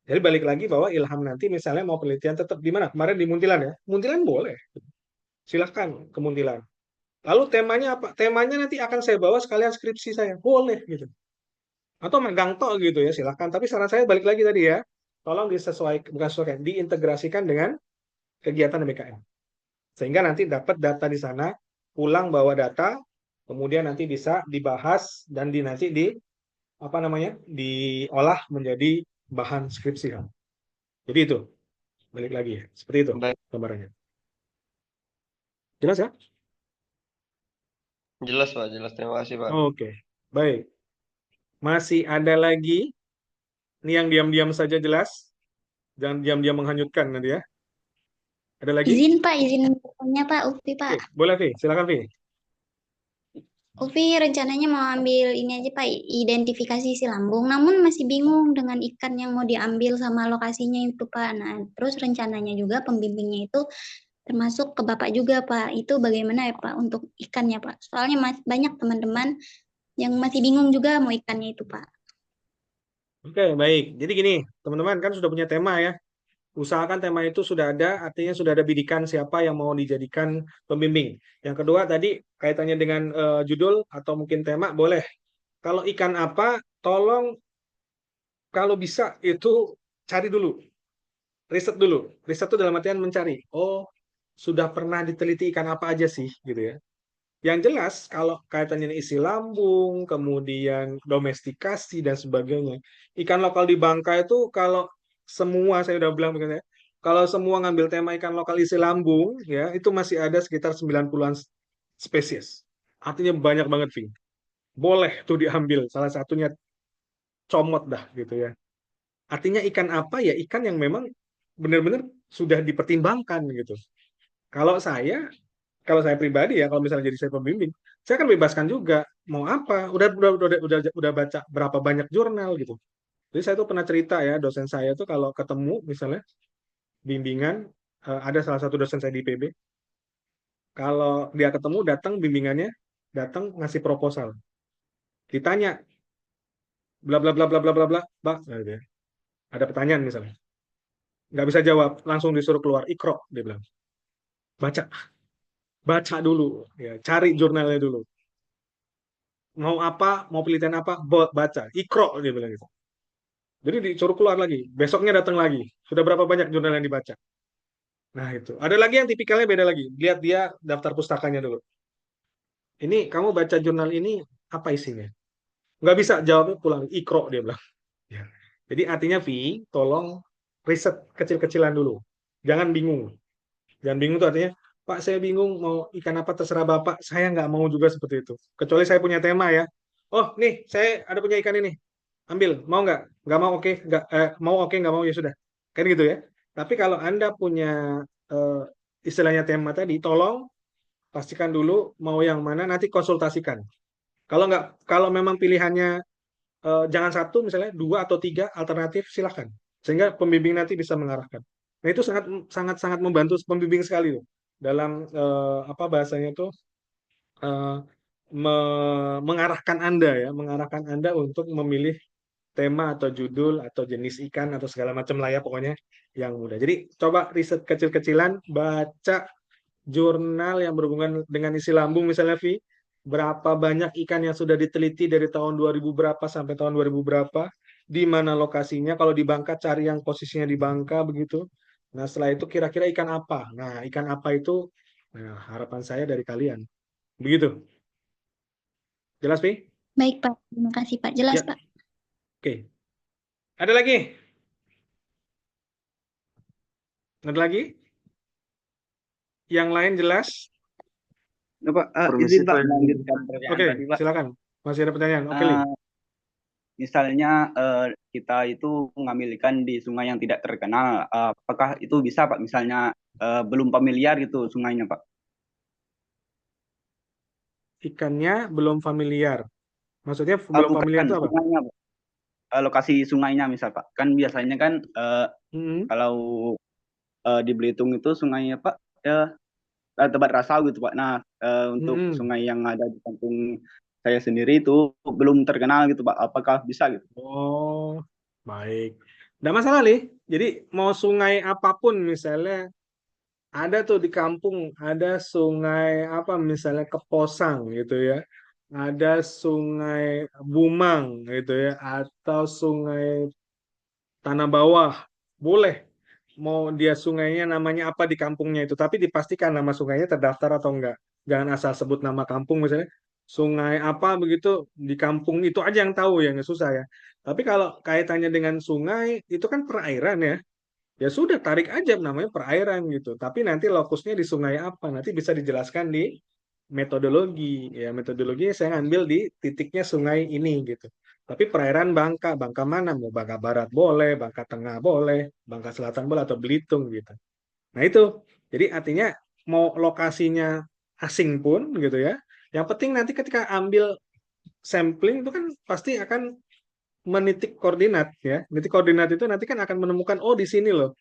Jadi balik lagi bahwa Ilham nanti misalnya mau penelitian tetap di mana? Kemarin di Muntilan ya. Muntilan boleh. Silahkan ke Muntilan. Lalu temanya apa? Temanya nanti akan saya bawa sekalian skripsi saya. Boleh gitu. Atau magang tok gitu ya, silahkan. Tapi saran saya balik lagi tadi ya. Tolong disesuaikan, bukan sesuaikan, diintegrasikan dengan kegiatan MBKM. Sehingga nanti dapat data di sana, pulang bawa data, kemudian nanti bisa dibahas dan nanti apa namanya? Diolah menjadi bahan skripsi. Jadi itu. Balik lagi ya. Seperti itu Baik. gambarannya. Jelas ya? Jelas, Pak. Jelas. Terima kasih, Pak. Oke. Baik. Masih ada lagi? Ini yang diam-diam saja jelas. Jangan diam-diam menghanyutkan nanti ya. Ada lagi? Izin Pak, izin bertanya Pak, Ufi Pak. Oke, boleh, Vi. Silakan, Vi. Ufi rencananya mau ambil ini aja Pak, identifikasi si lambung, namun masih bingung dengan ikan yang mau diambil sama lokasinya itu Pak. Nah, terus rencananya juga pembimbingnya itu termasuk ke Bapak juga Pak. Itu bagaimana ya Pak untuk ikannya Pak? Soalnya banyak teman-teman yang masih bingung juga mau ikannya itu Pak. Oke, baik. Jadi gini, teman-teman kan sudah punya tema ya. Usahakan tema itu sudah ada, artinya sudah ada bidikan siapa yang mau dijadikan pembimbing. Yang kedua tadi kaitannya dengan judul atau mungkin tema, boleh. Kalau ikan apa, tolong kalau bisa itu cari dulu. Riset dulu. Riset itu dalam artian mencari. Oh, sudah pernah diteliti ikan apa aja sih, gitu ya. Yang jelas, kalau kaitannya isi lambung, kemudian domestikasi, dan sebagainya. Ikan lokal di Bangka itu kalau semua, saya udah bilang begini, kalau semua ngambil tema ikan lokal isi lambung, ya itu masih ada sekitar 90-an spesies. Artinya banyak banget, Vi. Boleh tuh diambil, salah satunya comot dah gitu ya. Artinya ikan apa ya? Ikan yang memang benar-benar sudah dipertimbangkan gitu. Kalau saya kalau saya pribadi ya, kalau misalnya jadi saya pembimbing, saya akan bebaskan juga mau apa. Udah baca berapa banyak jurnal gitu. Jadi saya tuh pernah cerita ya, dosen saya tuh kalau ketemu misalnya bimbingan, ada salah satu dosen saya di IPB, kalau dia ketemu datang bimbingannya, datang ngasih proposal, ditanya bla bla bla bla bla bla bla, Mbak, nah, gitu ya. Ada pertanyaan misalnya, nggak bisa jawab, langsung disuruh keluar, ikro, dia bilang, baca, baca dulu, ya, cari jurnalnya dulu, mau apa, mau penelitian apa, baca, ikro, dia bilang gitu. Jadi disuruh keluar lagi, besoknya datang lagi, sudah berapa banyak jurnal yang dibaca. Nah itu, ada lagi yang tipikalnya beda lagi, lihat dia daftar pustakanya dulu. Ini kamu baca jurnal ini apa isinya? Nggak bisa jawabnya pulang, ikro, dia bilang. Ya. Jadi artinya Vi, tolong riset kecil-kecilan dulu. Jangan bingung. Jangan bingung tuh artinya, Pak saya bingung mau ikan apa terserah Bapak. Saya nggak mau juga seperti itu. Kecuali saya punya tema ya. Oh nih, saya ada punya ikan ini. Ambil, mau nggak? Nggak mau oke, nggak mau oke, nggak mau ya sudah. Kan gitu ya. Tapi kalau Anda punya eh, istilahnya tema tadi, tolong pastikan dulu mau yang mana, nanti konsultasikan. Kalau memang pilihannya jangan satu, misalnya dua atau tiga alternatif, silahkan. Sehingga pembimbing nanti bisa mengarahkan. Nah itu sangat sangat sangat membantu pembimbing sekali loh dalam apa bahasanya itu eh, mengarahkan Anda ya, mengarahkan Anda untuk memilih tema atau judul atau jenis ikan atau segala macam lah ya pokoknya yang mudah. Jadi coba riset kecil-kecilan, baca jurnal yang berhubungan dengan isi lambung misalnya Vi, berapa banyak ikan yang sudah diteliti dari tahun 2000 berapa sampai tahun 2000 berapa, di mana lokasinya, kalau di Bangka cari yang posisinya di Bangka begitu. Nah, setelah itu kira-kira ikan apa? Nah, ikan apa itu? Nah, harapan saya dari kalian. Begitu. Jelas, Vi? Baik, Pak. Terima kasih, Pak. Jelas, Ya, Pak. oke. Ada lagi? Ada lagi? Yang lain jelas? Ya, Pak, Permisi, izin Pak Pak. melanjutkan pertanyaan Oke, tadi, Pak. silakan. Masih ada pertanyaan? Oke, Li. Eh, Misalnya kita itu mengambil ikan di sungai yang tidak terkenal, apakah itu bisa Pak? Misalnya belum familiar gitu sungainya Pak? Ikannya belum familiar. Maksudnya belum familiar Bukan itu apa? sungainya Pak. Lokasi sungainya misal Pak. Kan biasanya kan Hmm. kalau di Belitung itu sungainya Pak ya tempat rasau gitu Pak. Nah untuk Hmm. sungai yang ada di kampung saya sendiri itu belum terkenal gitu Pak. Apakah bisa gitu? Oh, baik. Nggak masalah, Li. Jadi mau sungai apapun misalnya ada tuh di kampung, ada sungai apa misalnya Keposang gitu ya. Ada sungai Bumang gitu ya, atau sungai Tanah Bawah. Boleh. Mau dia sungainya namanya apa di kampungnya itu, tapi dipastikan nama sungainya terdaftar atau enggak. Jangan asal sebut nama kampung misalnya sungai apa begitu di kampung itu aja yang tahu ya, nggak susah ya. Tapi kalau kaitannya dengan sungai itu kan perairan ya. Ya sudah tarik aja namanya perairan gitu. Tapi nanti lokusnya di sungai apa nanti bisa dijelaskan di metodologi. Ya metodologi saya ngambil di titiknya sungai ini gitu. Tapi perairan Bangka, Bangka mana? Mau Bangka Barat boleh, Bangka Tengah boleh, Bangka Selatan boleh atau Belitung gitu. Nah itu. Jadi artinya mau lokasinya asing pun gitu ya. Yang penting nanti ketika ambil sampling itu kan pasti akan menitik koordinat ya. Menitik koordinat itu nanti kan akan menemukan oh di sini loh.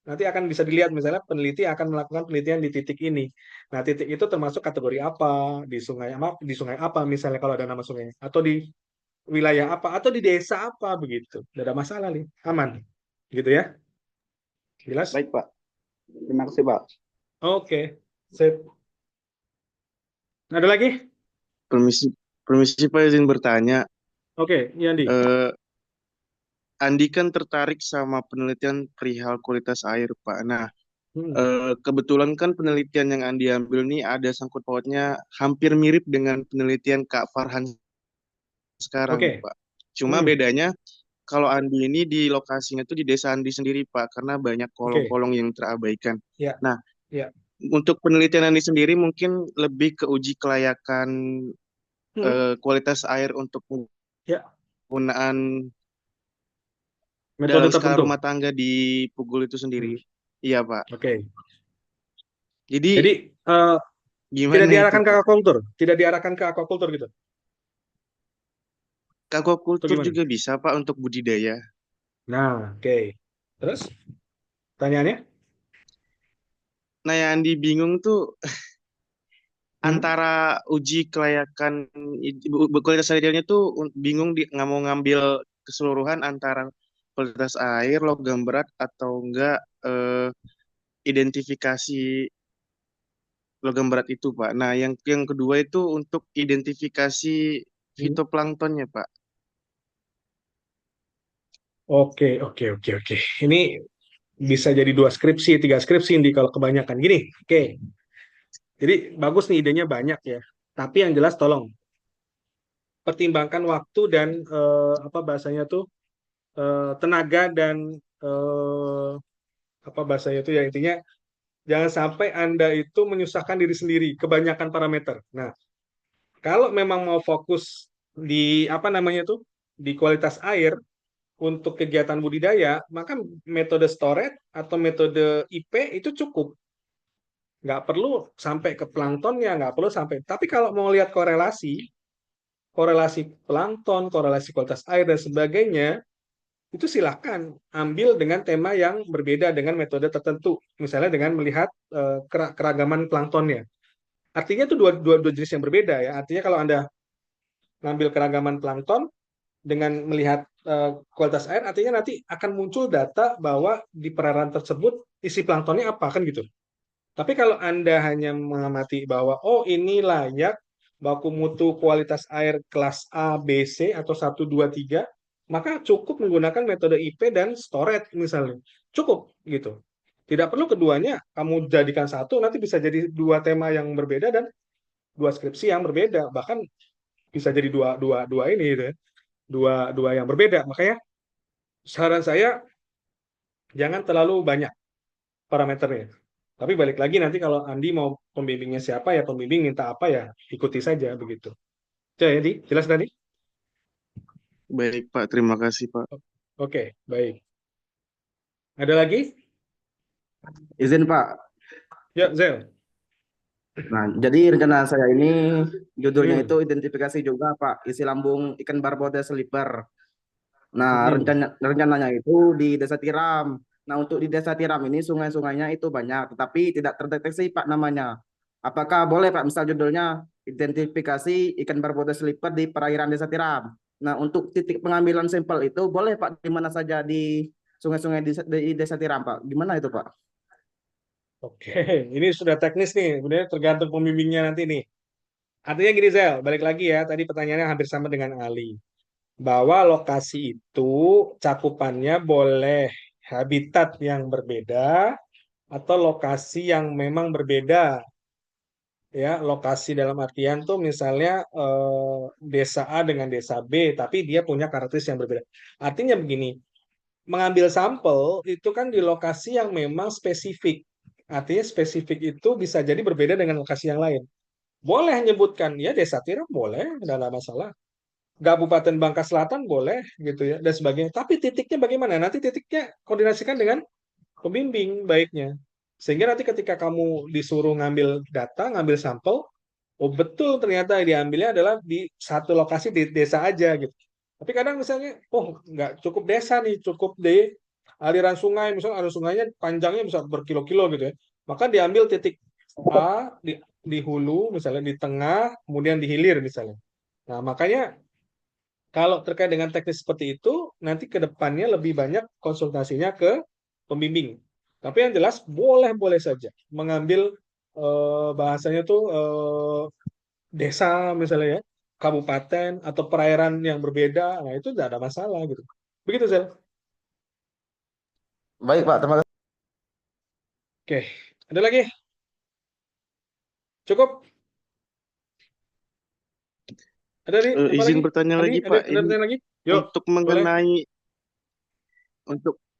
Nanti akan bisa dilihat misalnya peneliti akan melakukan penelitian di titik ini. Nah, titik itu termasuk kategori apa, di sungai apa misalnya kalau ada nama sungainya, atau di wilayah apa, atau di desa apa begitu. Tidak ada masalah nih, aman. Gitu ya. Jelas? Baik Pak. Terima kasih Pak. Oke. Sip. Ada lagi? Permisi, permisi Pak, izin bertanya. Oke, Yandi. Eh, Andi kan tertarik sama penelitian perihal kualitas air, Pak. Nah, Hmm. kebetulan kan penelitian yang Andi ambil nih ada sangkut pautnya hampir mirip dengan penelitian Kak Farhan sekarang, Oke. Pak. Cuma Hmm. bedanya kalau Andi ini di lokasinya tuh di desa Andi sendiri, Pak, karena banyak Oke. kolong-kolong yang terabaikan. Ya. Nah, Ya. untuk penelitian Andi sendiri mungkin lebih ke uji kelayakan Hmm. kualitas air untuk Ya. penggunaan Metode dalam skala tertentu. rumah tangga di Pugul itu sendiri. Hmm. Iya, Pak. Oke. Jadi Jadi Tidak Gimana itu, diarahkan ke Pak? aquacultur, tidak diarahkan ke aquacultur gitu. Atau Aquaculture gimana? juga bisa, Pak, untuk budidaya. Nah, oke. Terus pertanyaannya? Nah, yang Andi bingung tuh Hmm? antara uji kelayakan kualitas airnya tuh bingung nggak mau ngambil keseluruhan antara kualitas air, logam berat atau enggak identifikasi logam berat itu, Pak. Nah, yang kedua itu untuk identifikasi Hmm? fitoplanktonnya, Pak. Oke, oke, oke, oke. Ini bisa jadi 2 skripsi, 3 skripsi ini kalau kebanyakan. Gini, oke. Jadi bagus nih idenya banyak ya. Tapi yang jelas tolong pertimbangkan waktu dan apa bahasanya tuh tenaga dan eh, apa bahasanya itu ya intinya jangan sampai Anda itu menyusahkan diri sendiri kebanyakan parameter. Nah, kalau memang mau fokus di apa namanya tuh di kualitas air untuk kegiatan budidaya, maka metode storage atau metode IP itu cukup. Nggak perlu sampai ke planktonnya, nggak perlu sampai. Tapi kalau mau lihat korelasi plankton, korelasi kualitas air dan sebagainya, itu silakan ambil dengan tema yang berbeda dengan metode tertentu. Misalnya dengan melihat keragaman planktonnya. Artinya itu dua jenis yang berbeda ya. Artinya kalau Anda ngambil keragaman plankton dengan melihat kualitas air, artinya nanti akan muncul data bahwa di perairan tersebut isi planktonnya apa kan gitu. Tapi kalau Anda hanya mengamati bahwa oh ini layak baku mutu kualitas air kelas A, B, C atau 1, 2, 3, maka cukup menggunakan metode IP dan storage misalnya. Cukup gitu. Tidak perlu keduanya kamu jadikan satu, nanti bisa jadi 2 tema yang berbeda dan 2 skripsi yang berbeda. Bahkan bisa jadi dua ini gitu ya. Dua yang berbeda. Makanya saran saya jangan terlalu banyak parameternya. Tapi balik lagi nanti kalau Andi mau pembimbingnya siapa ya pembimbing minta apa ya ikuti saja begitu. Jadi jelas tadi? Baik, Pak. Terima kasih, Pak. Oke, baik. Ada lagi? Izin Pak. Ya, Zel. Nah, jadi rencana saya ini judulnya Hmm. itu identifikasi juga Pak, isi lambung ikan barboda sleeper. Nah, Hmm. rencananya itu di Desa Tiram. Nah, untuk di Desa Tiram ini sungai-sungainya itu banyak, tetapi tidak terdeteksi Pak namanya. Apakah boleh Pak, misal judulnya identifikasi ikan barboda sleeper di perairan Desa Tiram. Nah, untuk titik pengambilan sampel itu boleh Pak di mana saja di sungai-sungai di Desa Tiram Pak. Gimana itu Pak? Oke, ini sudah teknis nih, sebenarnya tergantung pembimbingnya nanti nih. Artinya gini Zel, balik lagi ya, tadi pertanyaannya hampir sama dengan Ali. Bahwa lokasi itu cakupannya boleh habitat yang berbeda atau lokasi yang memang berbeda. Ya, lokasi dalam artian tuh misalnya desa A dengan desa B, tapi dia punya karakteristik yang berbeda. Artinya begini, mengambil sampel itu kan di lokasi yang memang spesifik. Artinya spesifik itu bisa jadi berbeda dengan lokasi yang lain. Boleh menyebutkan ya desa Tiram boleh, tidak ada masalah. Kabupaten Bangka Selatan boleh gitu ya dan sebagainya. Tapi titiknya bagaimana? Nanti titiknya koordinasikan dengan pembimbing baiknya. Sehingga nanti ketika kamu disuruh ngambil data, ngambil sampel, oh betul ternyata yang diambilnya adalah di satu lokasi di desa aja gitu. Tapi kadang misalnya, oh nggak cukup desa nih, cukup di aliran sungai, misalnya aliran sungainya panjangnya bisa berkilo-kilo gitu ya. Maka diambil titik A di hulu, misalnya di tengah, kemudian di hilir misalnya. Nah makanya kalau terkait dengan teknis seperti itu, nanti ke depannya lebih banyak konsultasinya ke pembimbing. Tapi yang jelas boleh-boleh saja mengambil bahasanya tuh desa misalnya ya, kabupaten atau perairan yang berbeda, nah itu tidak ada masalah gitu. Begitu Zel. Baik Pak, terima kasih. Oke, ada lagi? Cukup? Ada nih? Apa Izin lagi? bertanya Andi, lagi, ada Pak. Ini pertanyaan lagi? Yuk, untuk boleh.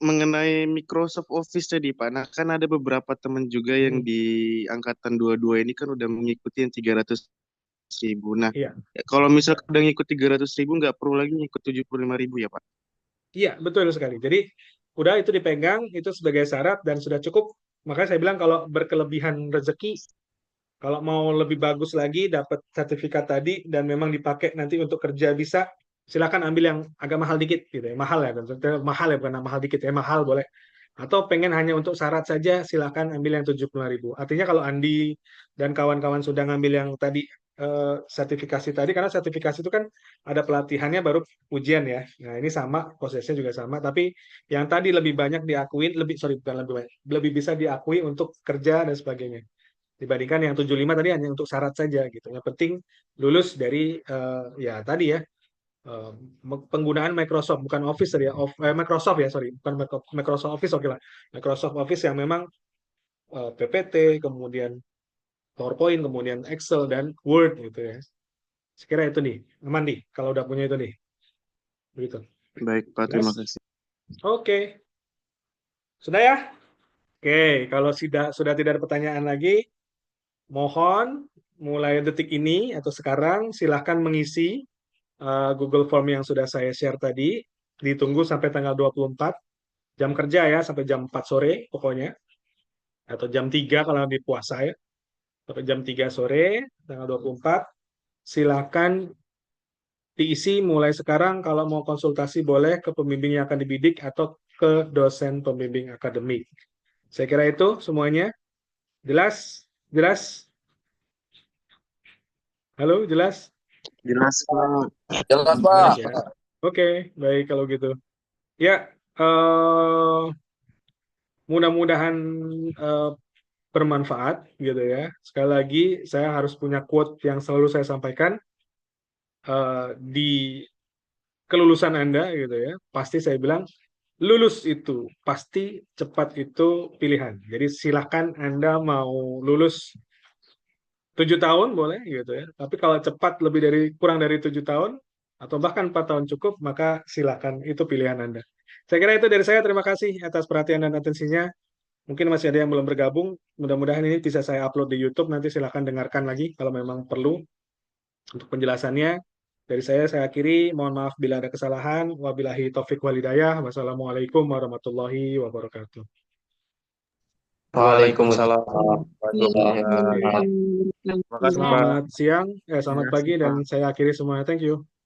mengenai Microsoft Office tadi, Pak. Nah, kan ada beberapa teman juga yang Hmm, di angkatan 22 ini kan udah mengikuti yang 300.000. Nah, iya, kalau misalkan udah ngikut 300.000, nggak perlu lagi ngikut 75.000 ya, Pak? iya betul sekali. Jadi udah itu dipegang itu sebagai syarat dan sudah cukup. Makanya saya bilang kalau berkelebihan rezeki Kalau mau lebih bagus lagi, dapat sertifikat tadi dan memang dipakai nanti untuk kerja bisa, silakan ambil yang agak mahal dikit gitu ya. Mahal ya, mahal ya bukan mahal dikit ya, mahal boleh. Atau pengen hanya untuk syarat saja, silakan ambil yang 75.000. Artinya kalau Andi dan kawan-kawan sudah ngambil yang tadi sertifikasi tadi, karena sertifikasi itu kan ada pelatihannya baru ujian ya. Nah ini sama, prosesnya juga sama, tapi yang tadi lebih banyak diakui, bukan lebih banyak, lebih bisa diakui untuk kerja dan sebagainya dibandingkan yang 75 tadi hanya untuk syarat saja gitu. Yang penting lulus dari ya tadi ya eh, penggunaan Microsoft bukan Office tadi ya, Microsoft ya sorry bukan Microsoft Office oke lah. Microsoft Office yang memang PPT, kemudian PowerPoint, kemudian Excel dan Word gitu ya. Sekira itu nih, aman nih kalau udah punya itu nih. Begitu. Baik, Pak. Terima Yes. kasih. Oke. Sudah ya? Oke, kalau sudah tidak ada pertanyaan lagi, mohon mulai detik ini atau sekarang silahkan mengisi Google Form yang sudah saya share tadi. Ditunggu sampai tanggal 24 jam kerja ya, sampai jam 4 sore pokoknya. Atau jam 3 kalau di puasa ya. Sampai jam 3 sore, tanggal 24. Silahkan diisi mulai sekarang kalau mau konsultasi boleh ke pembimbing yang akan dibidik atau ke dosen pembimbing akademik. Saya kira itu semuanya. Jelas? Jelas? Halo, jelas? Jelas, Pak. Jelas, Jelas Pak. ya. Oke, baik kalau gitu. Ya, mudah-mudahan eh, bermanfaat gitu ya. Sekali lagi, saya harus punya quote yang selalu saya sampaikan di kelulusan Anda gitu ya. Pasti saya bilang lulus itu pasti, cepat itu pilihan. Jadi silahkan Anda mau lulus 7 tahun boleh gitu ya. Tapi kalau cepat kurang dari 7 tahun atau bahkan 4 tahun cukup, maka silakan itu pilihan Anda. Saya kira itu dari saya. Terima kasih atas perhatian dan atensinya. Mungkin masih ada yang belum bergabung. Mudah-mudahan ini bisa saya upload di YouTube. Nanti silakan dengarkan lagi kalau memang perlu untuk penjelasannya. Dari saya akhiri. Mohon maaf bila ada kesalahan. Wabillahi taufik walhidayah. Wassalamualaikum warahmatullahi wabarakatuh. Waalaikumsalam warahmatullahi wabarakatuh. Terima kasih, Pak. Selamat siang, selamat Terima pagi, kasih, dan Pak. saya akhiri semuanya. Thank you.